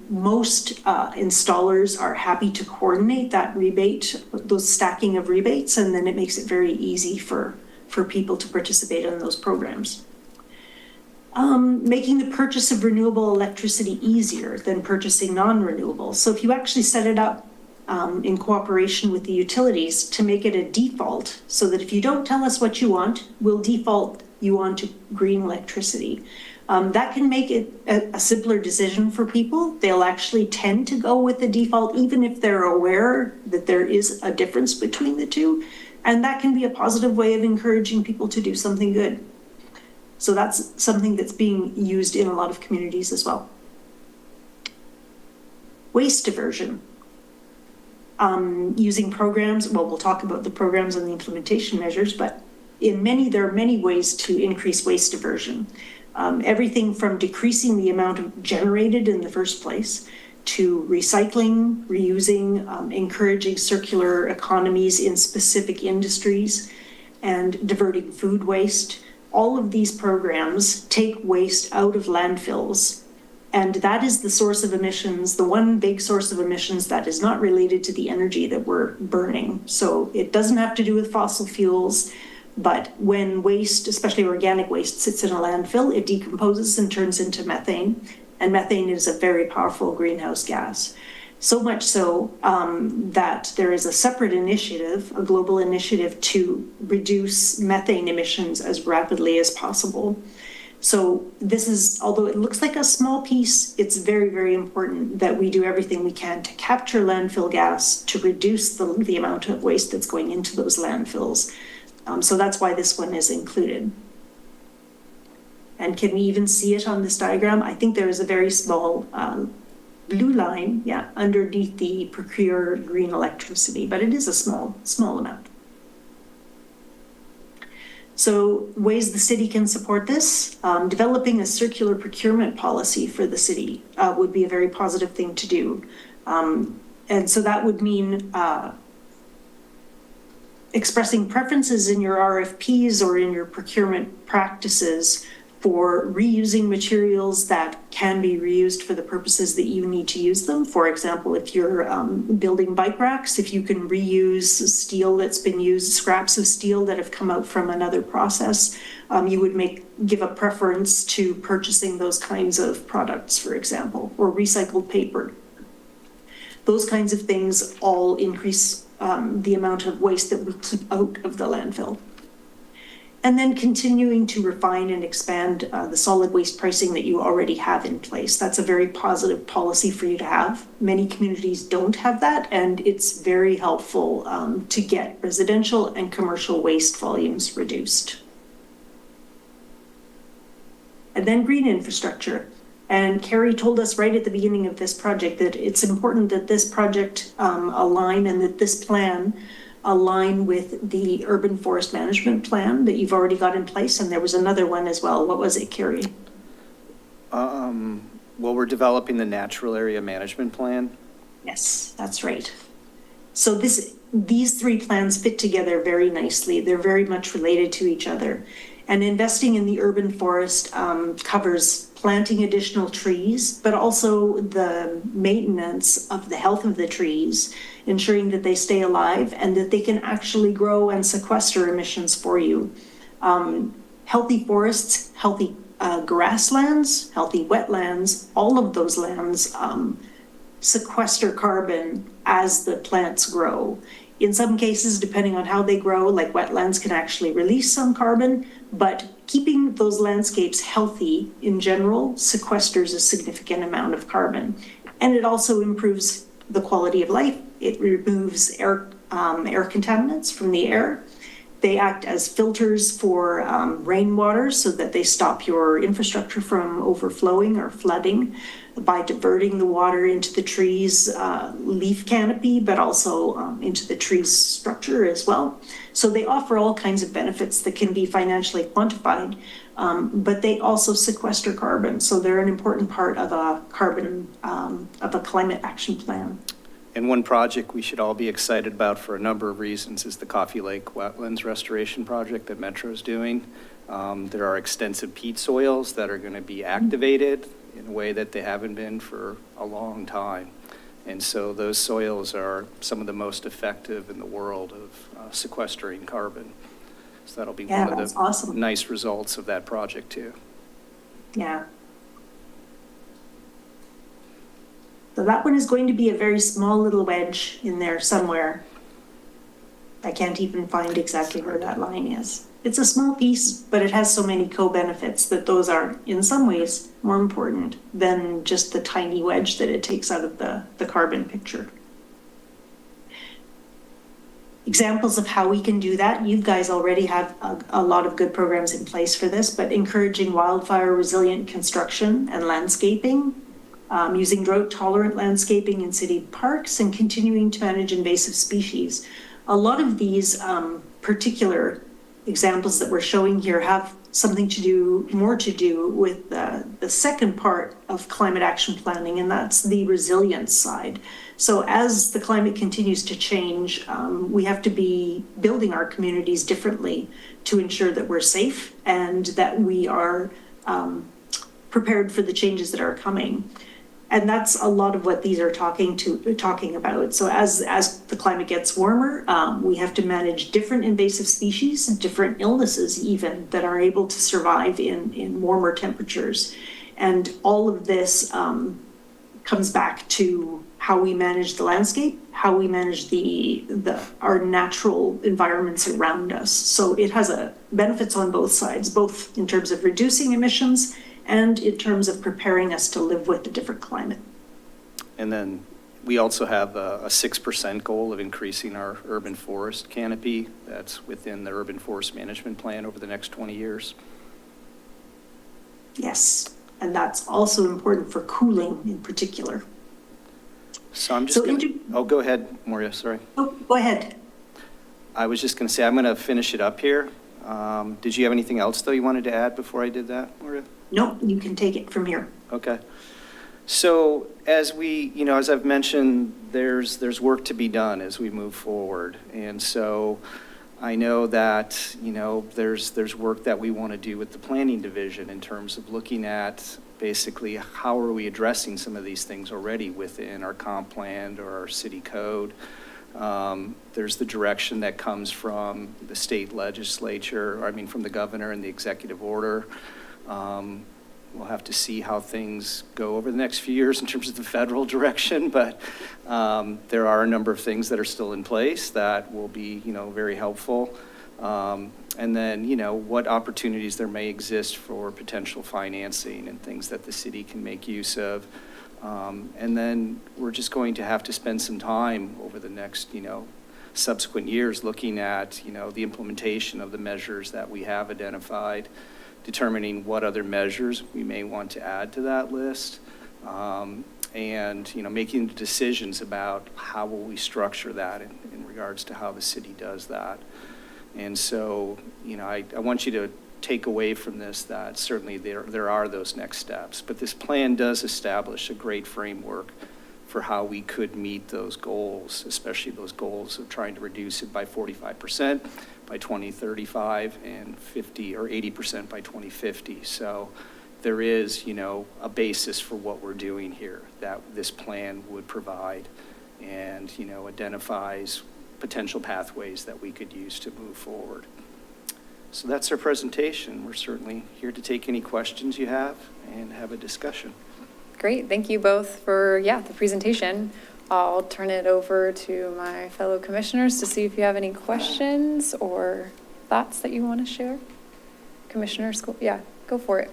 most installers are happy to coordinate that rebate, those stacking of rebates, and then it makes it very easy for people to participate in those programs. Making the purchase of renewable electricity easier than purchasing non-renewable. So if you actually set it up in cooperation with the utilities to make it a default, so that if you don't tell us what you want, we'll default you onto green electricity. That can make it a simpler decision for people. They'll actually tend to go with the default, even if they're aware that there is a difference between the two. And that can be a positive way of encouraging people to do something good. So that's something that's being used in a lot of communities as well. Waste diversion. Using programs, well, we'll talk about the programs and the implementation measures, but there are many ways to increase waste diversion. Everything from decreasing the amount generated in the first place to recycling, reusing, encouraging circular economies in specific industries, and diverting food waste. All of these programs take waste out of landfills, and that is the source of emissions, the one big source of emissions that is not related to the energy that we're burning. So it doesn't have to do with fossil fuels. But when waste, especially organic waste, sits in a landfill, it decomposes and turns into methane. And methane is a very powerful greenhouse gas. So much so that there is a separate initiative, a global initiative to reduce methane emissions as rapidly as possible. So this is, although it looks like a small piece, it's very, very important that we do everything we can to capture landfill gas, to reduce the amount of waste that's going into those landfills. So that's why this one is included. And can we even see it on this diagram? I think there is a very small blue line, underneath the procure green electricity, but it is a small amount. So ways the city can support this, developing a circular procurement policy for the city would be a very positive thing to do. And so that would mean expressing preferences in your RFPs or in your procurement practices for reusing materials that can be reused for the purposes that you need to use them. For example, if you're building bike racks, if you can reuse steel that's been used, scraps of steel that have come out from another process, you would give a preference to purchasing those kinds of products, for example, or recycled paper. Those kinds of things all increase the amount of waste that we keep out of the landfill. And then continuing to refine and expand the solid waste pricing that you already have in place. That's a very positive policy for you to have. Many communities don't have that, and it's very helpful to get residential and commercial waste volumes reduced. And then green infrastructure. And Carrie told us right at the beginning of this project that it's important that this project align and that this plan align with the urban forest management plan that you've already got in place. And there was another one as well. What was it, Carrie? Well, we're developing the natural area management plan. Yes, that's right. So these three plans fit together very nicely. They're very much related to each other. And investing in the urban forest covers planting additional trees, but also the maintenance of the health of the trees, ensuring that they stay alive and that they can actually grow and sequester emissions for you. Healthy forests, healthy grasslands, healthy wetlands, all of those lands sequester carbon as the plants grow. In some cases, depending on how they grow, like wetlands can actually release some carbon, but keeping those landscapes healthy in general sequesters a significant amount of carbon. And it also improves the quality of life. It removes air contaminants from the air. They act as filters for rainwater so that they stop your infrastructure from overflowing or flooding by diverting the water into the tree's leaf canopy, but also into the tree's structure as well. So they offer all kinds of benefits that can be financially quantified, but they also sequester carbon. So they're an important part of a climate action plan. And one project we should all be excited about for a number of reasons is the Coffee Lake Wetlands Restoration Project that Metro's doing. There are extensive peat soils that are going to be activated in a way that they haven't been for a long time. And so those soils are some of the most effective in the world of sequestering carbon. So that'll be one of the awesome. Nice results of that project too. Yeah. So that one is going to be a very small little wedge in there somewhere. I can't even find exactly where that line is. It's a small piece, but it has so many co-benefits that those are in some ways more important than just the tiny wedge that it takes out of the carbon picture. Examples of how we can do that. You guys already have a lot of good programs in place for this, but encouraging wildfire resilient construction and landscaping, using drought-tolerant landscaping in city parks, and continuing to manage invasive species. A lot of these particular examples that we're showing here have something more to do with the second part of climate action planning, and that's the resilience side. So as the climate continues to change, we have to be building our communities differently to ensure that we're safe and that we are prepared for the changes that are coming. And that's a lot of what these are talking about. So as the climate gets warmer, we have to manage different invasive species and different illnesses even that are able to survive in warmer temperatures. And all of this comes back to how we manage the landscape, how we manage our natural environments around us. So it has benefits on both sides, both in terms of reducing emissions and in terms of preparing us to live with a different climate. And then we also have a 6% goal of increasing our urban forest canopy. That's within the urban forest management plan over the next 20 years. Yes, and that's also important for cooling in particular. So I'm just go ahead, Moria, sorry. Oh, go ahead. I was just going to say, I'm going to finish it up here. Did you have anything else, though, you wanted to add before I did that, Moria? No, you can take it from here. Okay. So as as I've mentioned, there's work to be done as we move forward. And so I know that, there's work that we want to do with the planning division in terms of looking at basically how are we addressing some of these things already within our comp plan or our city code. There's the direction that comes from the state legislature, from the governor and the executive order. We'll have to see how things go over the next few years in terms of the federal direction, but there are a number of things that are still in place that will be, very helpful. And then, what opportunities there may exist for potential financing and things that the city can make use of. And then we're just going to have to spend some time over the next, subsequent years looking at, the implementation of the measures that we have identified, determining what other measures we may want to add to that list, and, making decisions about how will we structure that in regards to how the city does that. And so, I want you to take away from this that certainly there are those next steps, but this plan does establish a great framework for how we could meet those goals, especially those goals of trying to reduce it by 45% by 2035 and 50 or 80% by 2050. So there is, a basis for what we're doing here that this plan would provide and, identifies potential pathways that we could use to move forward. So that's our presentation. We're certainly here to take any questions you have and have a discussion. Great, thank you both for, the presentation. I'll turn it over to my fellow commissioners to see if you have any questions or thoughts that you want to share. Commissioner School, go for it.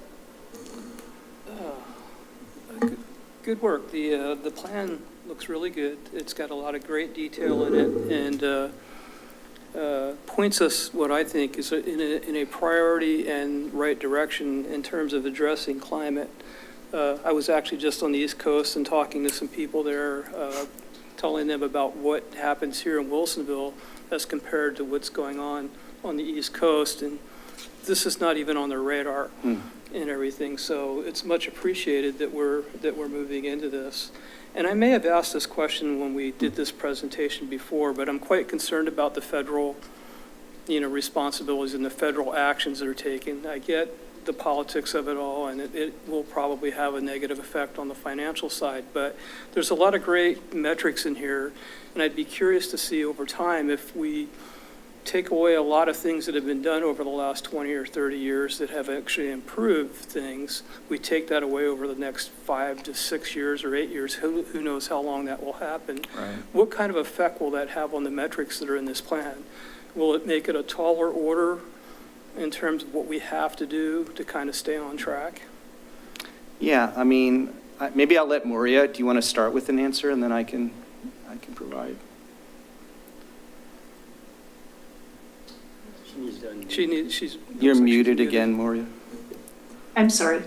Good work. The plan looks really good. It's got a lot of great detail in it and points us what I think is in a priority and right direction in terms of addressing climate. I was actually just on the East Coast and talking to some people there, telling them about what happens here in Wilsonville as compared to what's going on the East Coast, and this is not even on their radar and everything. So it's much appreciated that we're moving into this. And I may have asked this question when we did this presentation before, but I'm quite concerned about the federal, responsibilities and the federal actions that are taken. I get the politics of it all, and it will probably have a negative effect on the financial side, but there's a lot of great metrics in here, and I'd be curious to see over time if we take away a lot of things that have been done over the last 20 or 30 years that have actually improved things. We take that away over the next 5 to 6 years or 8 years, who knows how long that will happen. Right. What kind of effect will that have on the metrics that are in this plan? Will it make it a taller order in terms of what we have to do to kind of stay on track? Yeah, maybe I'll let Moria, do you want to start with an answer and then I can provide? You're muted again, Moria. I'm sorry.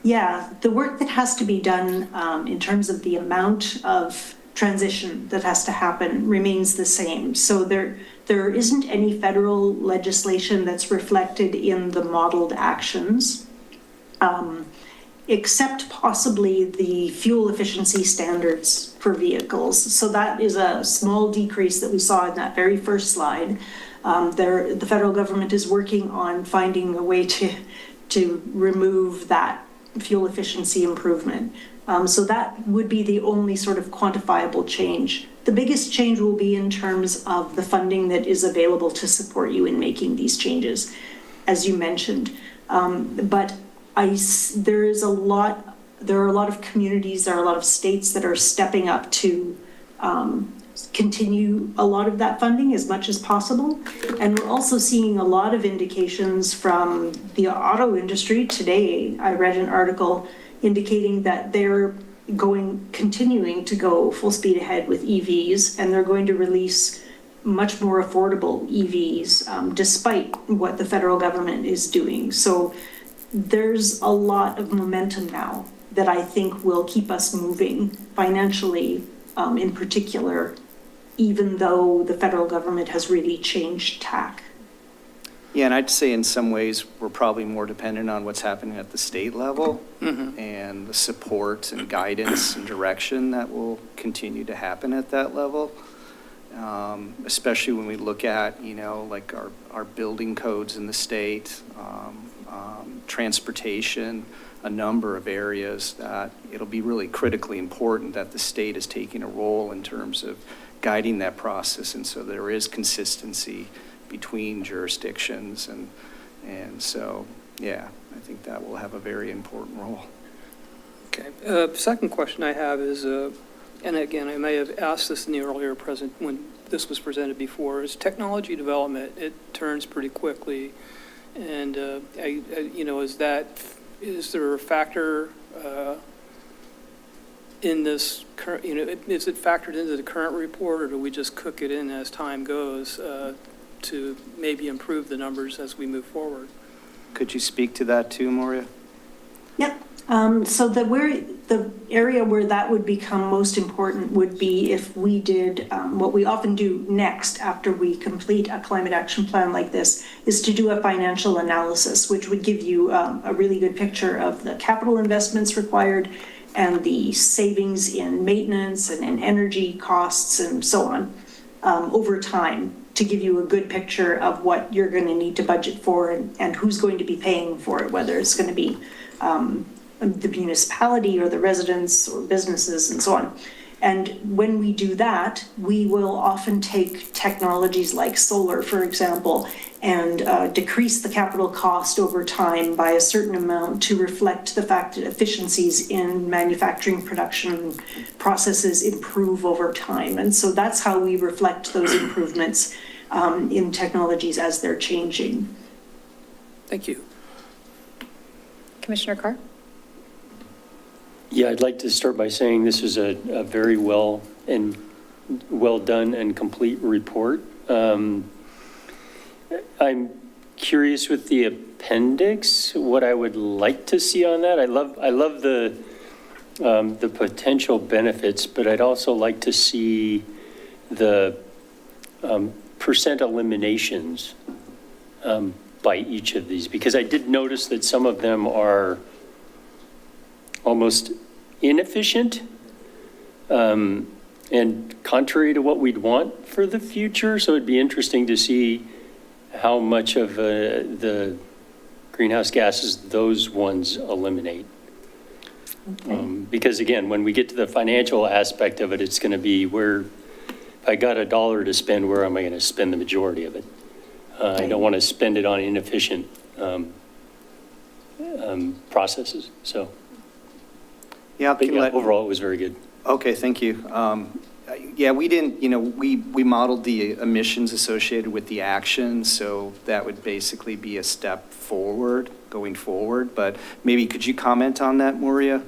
Yeah, the work that has to be done in terms of the amount of transition that has to happen remains the same. So there isn't any federal legislation that's reflected in the modeled actions, except possibly the fuel efficiency standards for vehicles. So that is a small decrease that we saw in that very first slide. The federal government is working on finding a way to remove that fuel efficiency improvement. So that would be the only sort of quantifiable change. The biggest change will be in terms of the funding that is available to support you in making these changes, as you mentioned. But there are a lot of communities, there are a lot of states that are stepping up to continue a lot of that funding as much as possible. And we're also seeing a lot of indications from the auto industry. Today, I read an article indicating that they're continuing to go full speed ahead with EVs, and they're going to release much more affordable EVs, despite what the federal government is doing. So there's a lot of momentum now that I think will keep us moving financially, in particular, even though the federal government has really changed tack. Yeah, and I'd say in some ways, we're probably more dependent on what's happening at the state level and the support and guidance and direction that will continue to happen at that level. Especially when we look at, like our building codes in the state, transportation, a number of areas that it'll be really critically important that the state is taking a role in terms of guiding that process. And so there is consistency between jurisdictions. And so, yeah, I think that will have a very important role. Okay. Second question I have is, and again, I may have asked this in the earlier when this was presented before, is technology development. It turns pretty quickly. And, is there a factor in this current, is it factored into the current report, or do we just cook it in as time goes to maybe improve the numbers as we move forward? Could you speak to that too, Moria? Yep. So the area where that would become most important would be if we did what we often do next after we complete a climate action plan like this, is to do a financial analysis, which would give you a really good picture of the capital investments required and the savings in maintenance and in energy costs and so on over time, to give you a good picture of what you're going to need to budget for and who's going to be paying for it, whether it's going to be the municipality or the residents or businesses and so on. And when we do that, we will often take technologies like solar, for example, and decrease the capital cost over time by a certain amount to reflect the fact that efficiencies in manufacturing production processes improve over time. And so that's how we reflect those improvements in technologies as they're changing. Thank you. Commissioner Carr? Yeah, I'd like to start by saying this is a very well done and complete report. I'm curious with the appendix, what I would like to see on that. I love the potential benefits, but I'd also like to see the percent eliminations by each of these, because I did notice that some of them are almost inefficient and contrary to what we'd want for the future. So it'd be interesting to see how much of the greenhouse gases those ones eliminate. Okay. Because again, when we get to the financial aspect of it, it's going to be if I got $1 to spend, where am I going to spend the majority of it? I don't want to spend it on inefficient processes. So. Yeah, But yeah, overall, it was very good. Okay, thank you. Yeah, we didn't, we modeled the emissions associated with the action, so that would basically be a step forward, going forward. But maybe could you comment on that, Moria?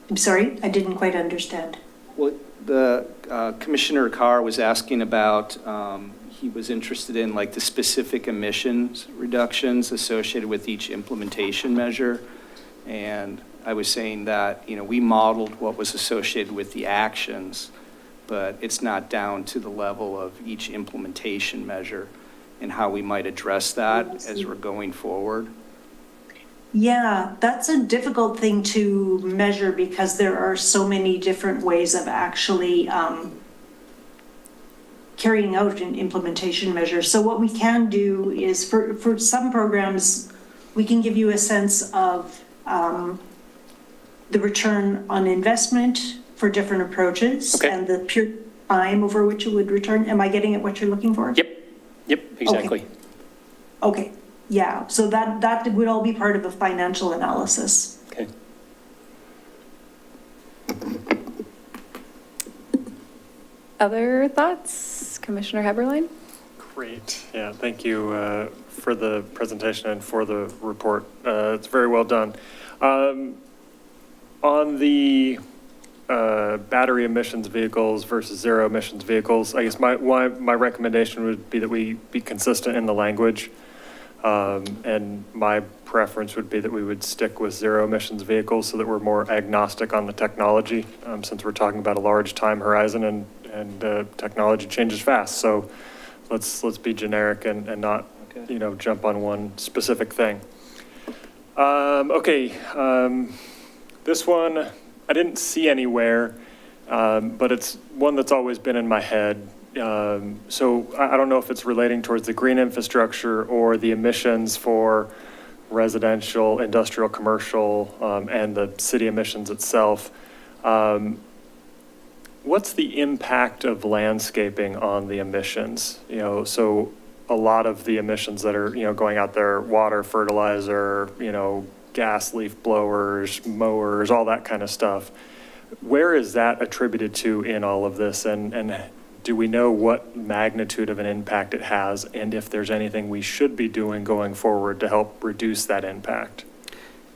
I'm sorry, I didn't quite understand. Well, the Commissioner Carr was asking about, he was interested in like the specific emissions reductions associated with each implementation measure. And I was saying that, we modeled what was associated with the actions, but it's not down to the level of each implementation measure and how we might address that as we're going forward. Yeah, that's a difficult thing to measure because there are so many different ways of actually carrying out an implementation measure. So what we can do is for some programs, we can give you a sense of the return on investment for different approaches. Okay. And the pure time over which it would return. Am I getting at what you're looking for? Yep, exactly. Okay, yeah, so that would all be part of a financial analysis. Okay. Other thoughts? Commissioner Heberlein? Great. Yeah, thank you for the presentation and for the report. It's very well done. On the battery emissions vehicles versus zero emissions vehicles, I guess my recommendation would be that we be consistent in the language. And my preference would be that we would stick with zero emissions vehicles so that we're more agnostic on the technology, since we're talking about a large time horizon and technology changes fast. So let's be generic and not jump on one specific thing. This one, I didn't see anywhere, but it's one that's always been in my head. So I don't know if it's relating towards the green infrastructure or the emissions for residential, industrial, commercial, and the city emissions itself. What's the impact of landscaping on the emissions? So a lot of the emissions that are, going out there, water, fertilizer, gas leaf blowers, mowers, all that kind of stuff. Where is that attributed to in all of this? And do we know what magnitude of an impact it has? And if there's anything we should be doing going forward to help reduce that impact?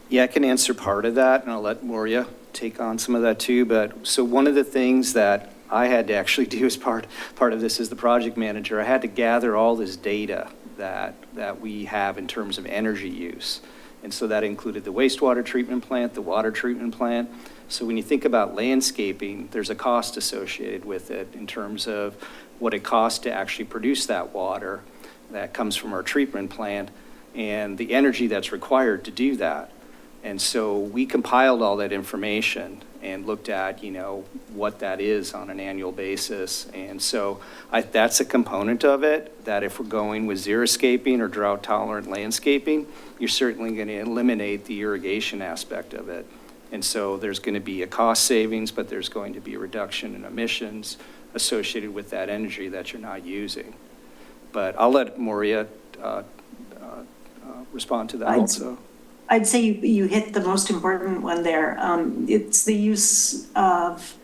Yeah, I can answer part of that, and I'll let Moria take on some of that too. But so one of the things that I had to actually do as part of this as the project manager, I had to gather all this data that we have in terms of energy use. And so that included the wastewater treatment plant, the water treatment plant. So when you think about landscaping, there's a cost associated with it in terms of what it costs to actually produce that water that comes from our treatment plant and the energy that's required to do that. And so we compiled all that information and looked at, what that is on an annual basis. And so that's a component of it, that if we're going with xeriscaping or drought tolerant landscaping, you're certainly going to eliminate the irrigation aspect of it. And so there's going to be a cost savings, but there's going to be a reduction in emissions associated with that energy that you're not using. But I'll let Moria respond to that also. I'd say you hit the most important one there. It's the use of,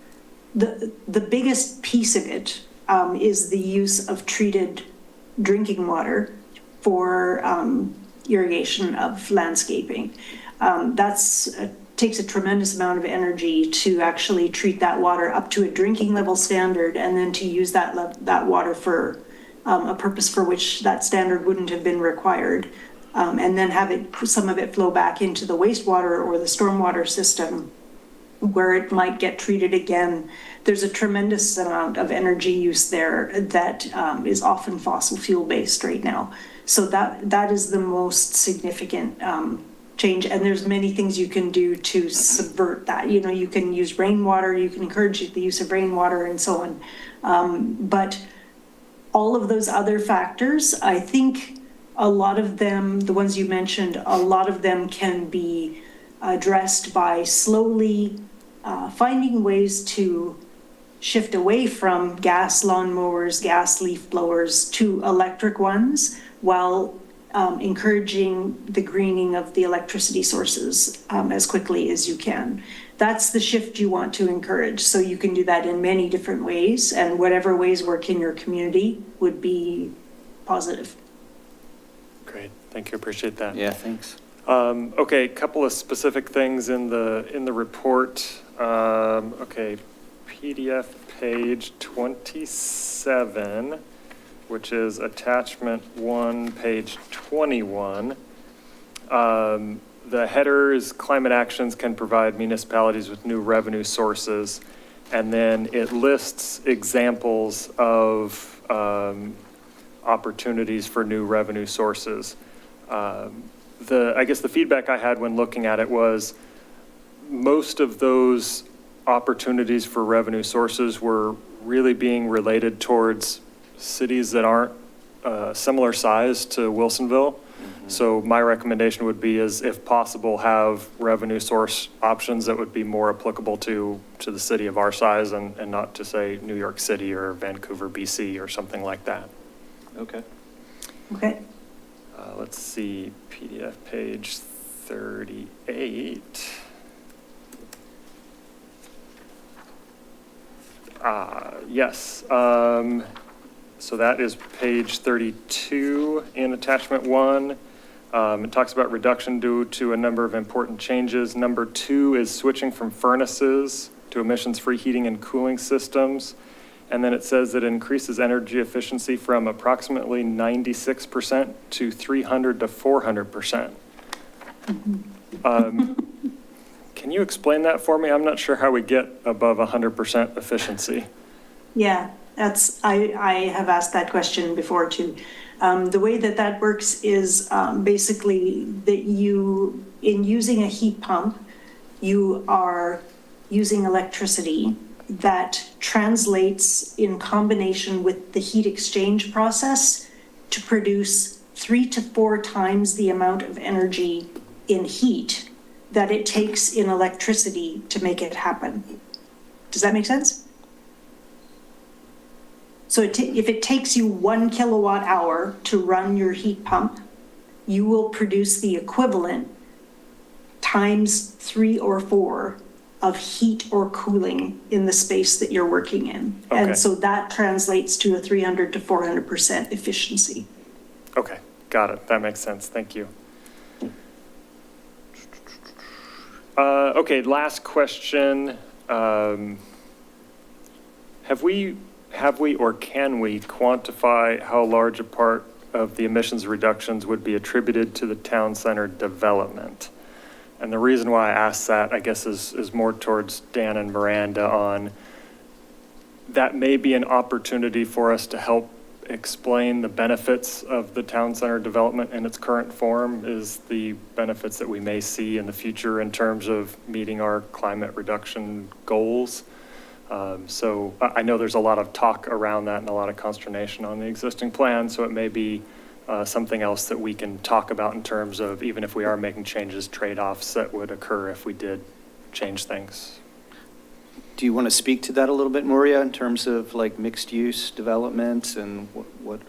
the biggest piece of it is the use of treated drinking water for irrigation of landscaping. Takes a tremendous amount of energy to actually treat that water up to a drinking level standard and then to use that water for a purpose for which that standard wouldn't have been required. And then some of it flow back into the wastewater or the stormwater system where it might get treated again. There's a tremendous amount of energy use there that is often fossil fuel based right now. So that is the most significant change. And there's many things you can do to subvert that. You can use rainwater, you can encourage the use of rainwater and so on. But all of those other factors, I think, a lot of them, the ones you mentioned, a lot of them can be addressed by slowly finding ways to shift away from gas lawnmowers, gas leaf blowers to electric ones while encouraging the greening of the electricity sources as quickly as you can. That's the shift you want to encourage. So you can do that in many different ways, and whatever ways work in your community would be positive. Great, thank you, appreciate that. Yeah, thanks. Okay, a couple of specific things in the report. PDF page 27, which is attachment 1, page 21. The header is climate actions can provide municipalities with new revenue sources. And then it lists examples of opportunities for new revenue sources. I guess the feedback I had when looking at it was most of those opportunities for revenue sources were really being related towards cities that aren't similar size to Wilsonville. Mm-hmm. So my recommendation would be is, if possible, have revenue source options that would be more applicable to the city of our size and not to, say, New York City or Vancouver, BC or something like that. Okay. Okay. Let's see, PDF page 38. Yes. So that is page 32 in attachment 1. It talks about reduction due to a number of important changes. Number 2 is switching from furnaces to emissions-free heating and cooling systems. And then it says that it increases energy efficiency from approximately 96% to 300 to 400%. Can you explain that for me? I'm not sure how we get above 100% efficiency. Yeah, I have asked that question before too. The way that that works is basically that you, in using a heat pump, you are using electricity that translates in combination with the heat exchange process to produce 3 to 4 times the amount of energy in heat that it takes in electricity to make it happen. Does that make sense? So if it takes you 1 kilowatt hour to run your heat pump, you will produce the equivalent times 3 or 4 of heat or cooling in the space that you're working in. Okay. And so that translates to a 300 to 400% efficiency. Okay, got it. That makes sense. Thank you. Okay, last question. Have we or can we quantify how large a part of the emissions reductions would be attributed to the town center development? And the reason why I asked that, I guess, is more towards Dan and Miranda on that may be an opportunity for us to help explain the benefits of the town center development in its current form, is the benefits that we may see in the future in terms of meeting our climate reduction goals. So I know there's a lot of talk around that and a lot of consternation on the existing plan, so it may be something else that we can talk about in terms of, even if we are making changes, trade-offs that would occur if we did change things. Do you want to speak to that a little bit, Maria, in terms of like mixed-use development and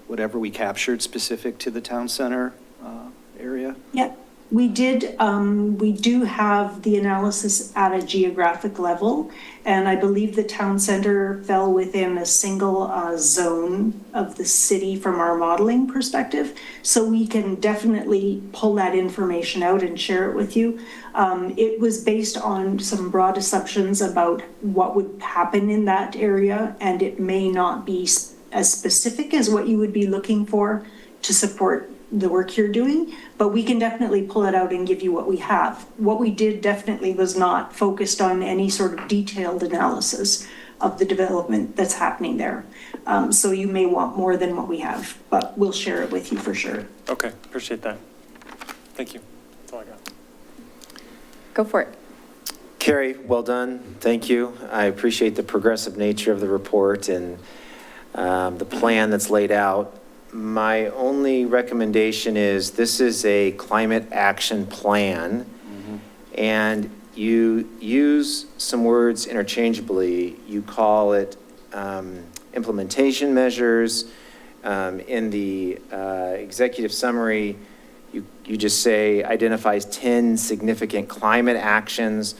whatever we captured specific to the town center area? Yeah, we do have the analysis at a geographic level, and I believe the town center fell within a single zone of the city from our modeling perspective. So we can definitely pull that information out and share it with you. It was based on some broad assumptions about what would happen in that area, and it may not be as specific as what you would be looking for to support the work you're doing, but we can definitely pull it out and give you what we have. What we did definitely was not focused on any sort of detailed analysis of the development that's happening there. So you may want more than what we have, but we'll share it with you for sure. Okay, appreciate that. Thank you. That's all I got. Go for it. Carrie, well done. Thank you. I appreciate the progressive nature of the report and the plan that's laid out. My only recommendation is this is a climate action plan, and you use some words interchangeably. You call it implementation measures. In the executive summary, you just say identifies 10 significant climate actions.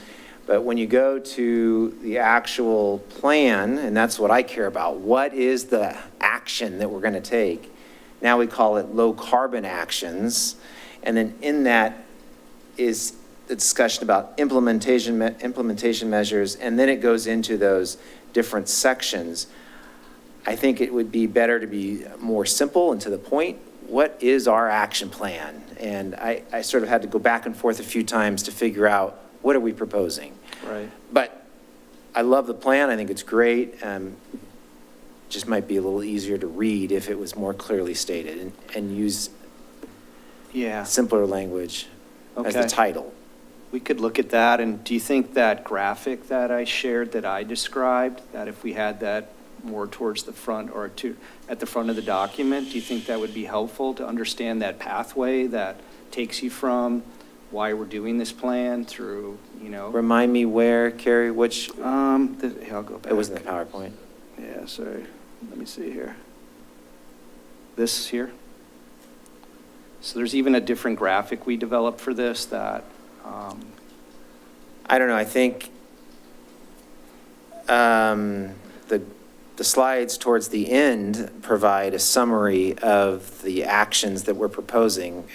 But when you go to the actual plan, and that's what I care about, what is the action that we're going to take? Now we call it low carbon actions. And then in that is the discussion about implementation measures, and then it goes into those different sections. I think it would be better to be more simple and to the point. What is our action plan? And I sort of had to go back and forth a few times to figure out what are we proposing. Right. But I love the plan. I think it's great. Just might be a little easier to read if it was more clearly stated and use simpler language as the Okay. title. We could look at that, and do you think that graphic that I shared, that I described, that if we had that more towards the front or at the front of the document, do you think that would be helpful to understand that pathway that takes you from why we're doing this plan through, Remind me where, Carrie, which, I'll go back. it was in the PowerPoint. Yeah, sorry. Let me see here. This here. So there's even a different graphic we developed for this that, I don't know, I think the slides towards the end provide a summary of the actions that we're proposing.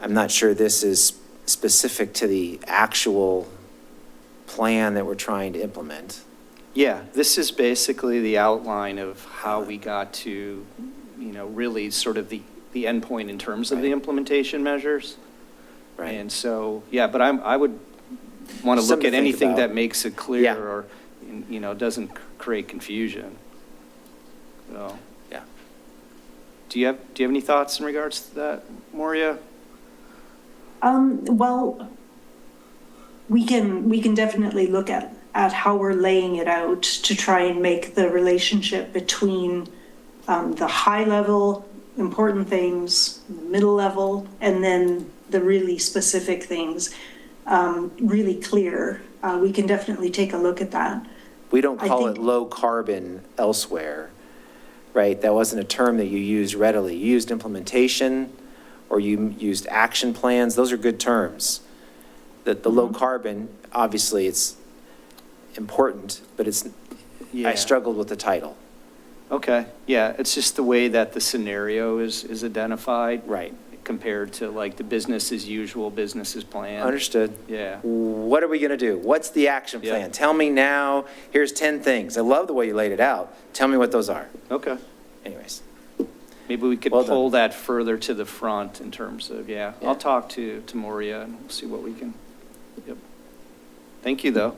I'm not sure this is specific to the actual plan that we're trying to implement. yeah, this is basically the outline of how we got to, really sort of the end point in terms of the Right. implementation measures. Right. And so, yeah, but I would want to look Something at to think anything about. that makes it clear Yeah. or, doesn't create confusion. So, Yeah. Do you have any thoughts in regards to that, Moria? Well, we can definitely look at how we're laying it out to try and make the relationship between the high level important things, the middle level, and then the really specific things really clear. We can definitely take a look at that. We don't I call it think- low carbon elsewhere, right? That wasn't a term that you used readily. You used implementation, or you used action plans. Those are good terms. The low carbon, obviously, it's important, but I Yeah. struggled with the title. Okay, yeah, it's just the way that the scenario is identified. Right. Compared to like the business as usual, business as planned. Understood. Yeah. What are we going to do? What's the action Yeah. plan? Tell me now. Here's 10 things. I love the way you laid it out. Tell me what those are. Okay. Anyways. Maybe we could Well done. pull that further to the front in terms of, yeah. Yeah. I'll talk to Moria and we'll see what we can, yep. Thank you, though.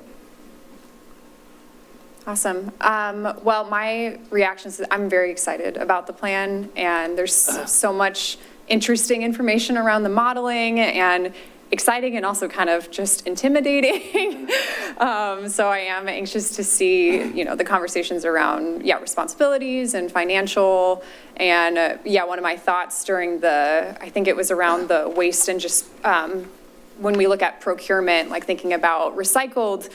Awesome. Well, my reaction is I'm very excited about the plan, and there's so much interesting information around the modeling, and exciting and also kind of just intimidating. So I am anxious to see, the conversations around, responsibilities and financial. And one of my thoughts during I think it was around the waste and just when we look at procurement, like thinking about recycled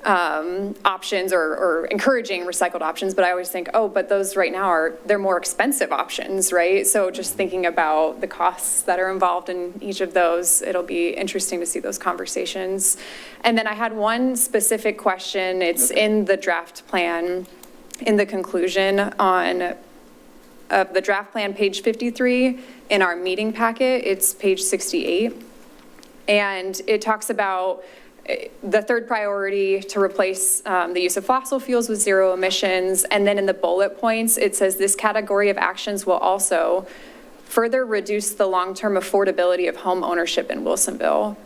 options or encouraging recycled options, but I always think, but those right now they're more expensive options, right? So just thinking about the costs that are involved in each of those, it'll be interesting to see those conversations. And then I had one specific question. It's in the draft plan, in the conclusion of the draft plan, page 53 in our meeting packet. It's page 68. And it talks about the third priority to replace the use of fossil fuels with zero emissions. And then in the bullet points, it says this category of actions will also further reduce the long-term affordability of home ownership in Wilsonville.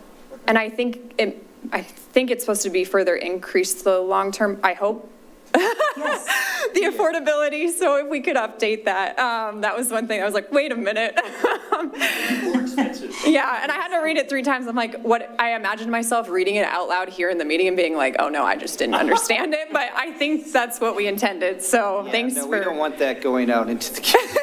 And I think it's supposed to be further increase the long-term, I hope, the affordability. So if we could update that, that was one thing. I was like, wait a minute. More expensive. Yeah, and I had to read it 3 times. I'm like, what? I imagined myself reading it out loud here in the meeting and being like, oh no, I just didn't understand it. But I think that's what we intended. So thanks No, for. we don't want that going out into the community.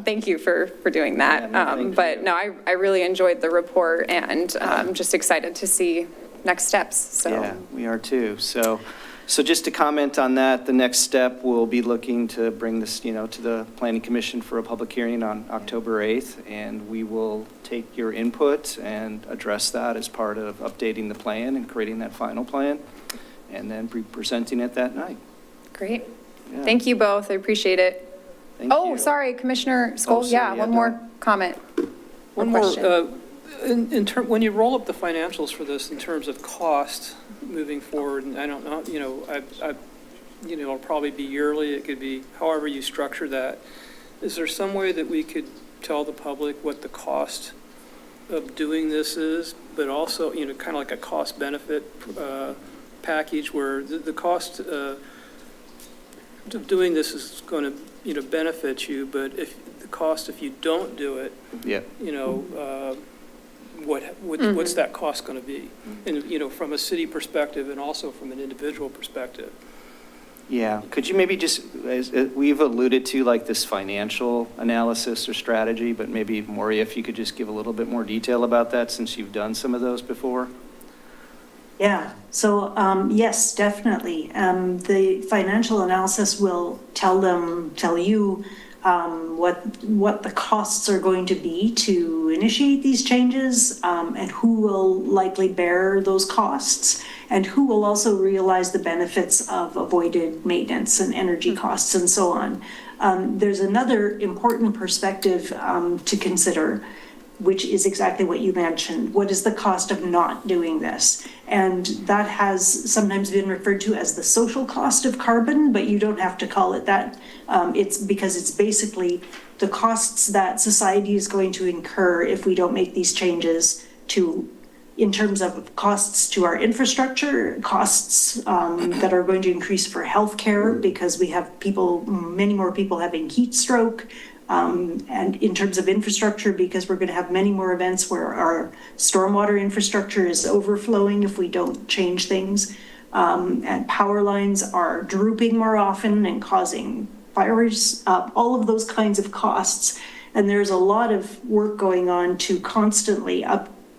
Thank you for doing that. Yeah, no, thank But you. no, I really enjoyed the report, and I'm just excited to see next steps. So. Yeah, we are too. So just to comment on that, the next step, we'll be looking to bring this, to the Planning Commission for a public hearing on October 8th, and we will take your input and address that as part of updating the plan and creating that final plan, and then be presenting it that night. Great. Yeah. Thank you both. I appreciate it. Thank Oh, you. sorry, Commissioner Skoll. sorry, Yeah, yeah, one go more ahead. comment. One or more, question. when you roll up the financials for this in terms of cost moving forward, and I don't know, it'll probably be yearly, it could be however you structure that. Is there some way that we could tell the public what the cost of doing this is, but also, kind of like a cost benefit package where the cost of doing this is going to, benefit you, but if the cost if you don't do it, Yeah. what's that cost going to be? And, from a city perspective and also from an individual perspective. Yeah, could you maybe just, as we've alluded to like this financial analysis or strategy, but maybe Moria, if you could just give a little bit more detail about that since you've done some of those before? Yeah, so yes, definitely. The financial analysis will tell you what the costs are going to be to initiate these changes, and who will likely bear those costs, and who will also realize the benefits of avoided maintenance and energy costs and so on. There's another important perspective to consider, which is exactly what you mentioned. What is the cost of not doing this? And that has sometimes been referred to as the social cost of carbon, but you don't have to call it that. It's because it's basically the costs that society is going to incur if we don't make these changes to in terms of costs to our infrastructure, costs that are going to increase for healthcare because we have many more people having heat stroke, and in terms of infrastructure, because we're going to have many more events where our stormwater infrastructure is overflowing if we don't change things. And power lines are drooping more often and causing fires, all of those kinds of costs. And there's a lot of work going on to constantly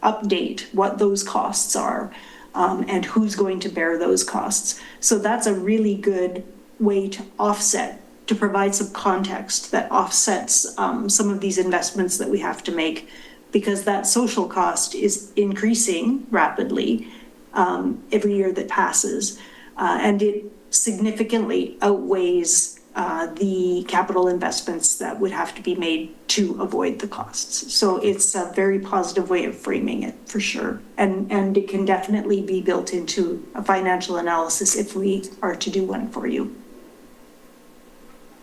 update what those costs are, and who's going to bear those costs. So that's a really good way to provide some context that offsets some of these investments that we have to make, because that social cost is increasing rapidly every year that passes, and it significantly outweighs the capital investments that would have to be made to avoid the costs. So it's a very positive way of framing it, for sure. And it can definitely be built into a financial analysis if we are to do one for you.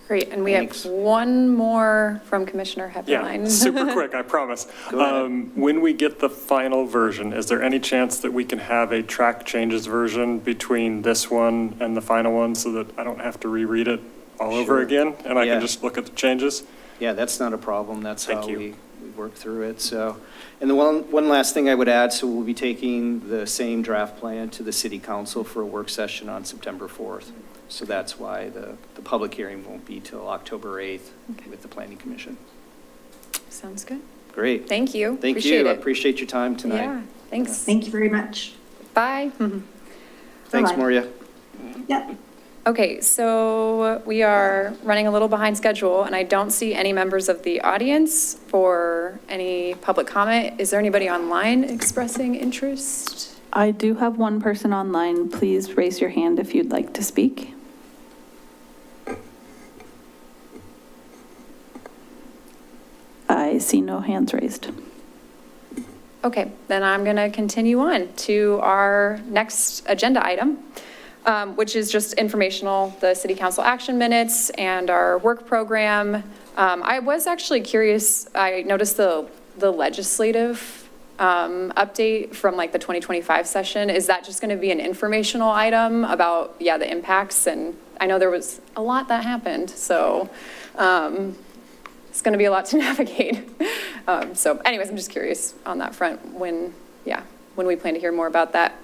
Great, and we Thanks. have one more from Commissioner Yeah, Heppeline. super quick, I promise. Go ahead. When we get the final version, is there any chance that we can have a track changes version between this one and the final one so that I don't have to reread it all over Sure. again and I Yeah. can just look at the changes? Yeah, that's not a problem. That's how Thank you. we work through it. So, and the one last thing I would add, so we'll be taking the same draft plan to the city council for a work session on September 4th. So that's why the public hearing won't be till October 8th Okay. with the planning commission. Sounds good. Great. Thank you. Thank Appreciate you. I it. appreciate your time tonight. Yeah, thanks. Thank you very much. Bye. Thanks, Bye-bye. Moria. Yeah. Okay, so we are running a little behind schedule, and I don't see any members of the audience for any public comment. Is there anybody online expressing interest? I do have one person online. Please raise your hand if you'd like to speak. I see no hands raised. Okay, then I'm going to continue on to our next agenda item, which is just informational, the city council action minutes and our work program. I was actually curious, I noticed the legislative update from like the 2025 session. Is that just going to be an informational item about, the impacts? And I know there was a lot that happened, so it's going to be a lot to navigate. So anyways, I'm just curious on that front when we plan to hear more about that.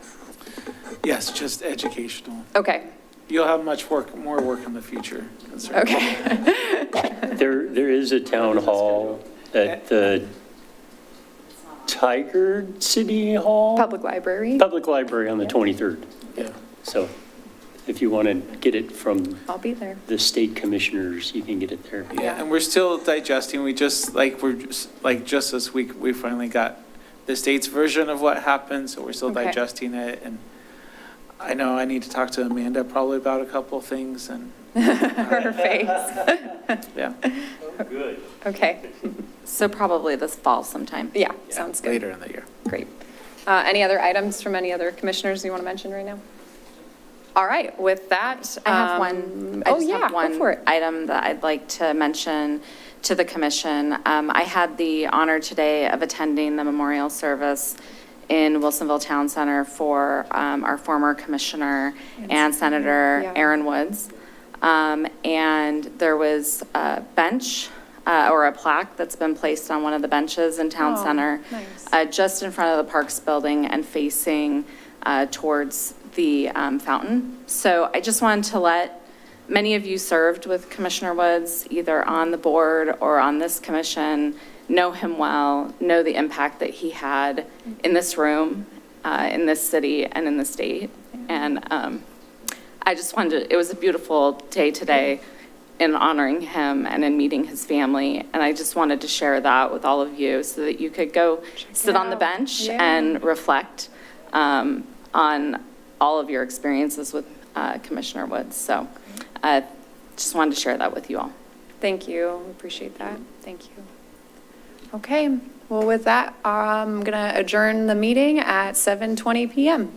Yes, just educational. Okay, You'll have more work in the future. That's right. okay. There is a town hall at the Tiger City Hall? Public library, Public Library on the 23rd. Yeah. So if you want to get it from I'll be there. the state commissioners, you can get it there. Yeah, and we're still digesting. Just this week, we finally got the state's version of what happened, so we're still Okay. digesting it. And I know I need to talk to Amanda probably about a couple things and, Her face. yeah, Good. Okay, So probably this fall sometime. yeah, sounds good. later in the year. Great. Any other items from any other commissioners you want to mention right now? All right, with that. I have one, I Oh, just yeah, have go for one it. item that I'd like to mention to the commission. I had the honor today of attending the memorial service in Wilsonville Town Center for our former commissioner and Senator Yeah. Aaron Woods. And there was a bench or a plaque that's been placed on one of the benches in Town Oh, Center, nice. just in front of the Parks building and facing towards the fountain. So I just wanted to let, many of you served with Commissioner Woods, either on the board or on this commission, know him well, know the impact that he had in this room, in this city, and in the state. And I just wanted to, it was a beautiful day today in honoring him and in meeting his family. And I just wanted to share that with all of you so that you could go sit on the out. bench Yeah. and reflect on all of your experiences with Commissioner Woods. So just wanted to share that with you all. Thank you, appreciate that. Thank you. Okay, well, with that, I'm going to adjourn the meeting at 7:20 PM.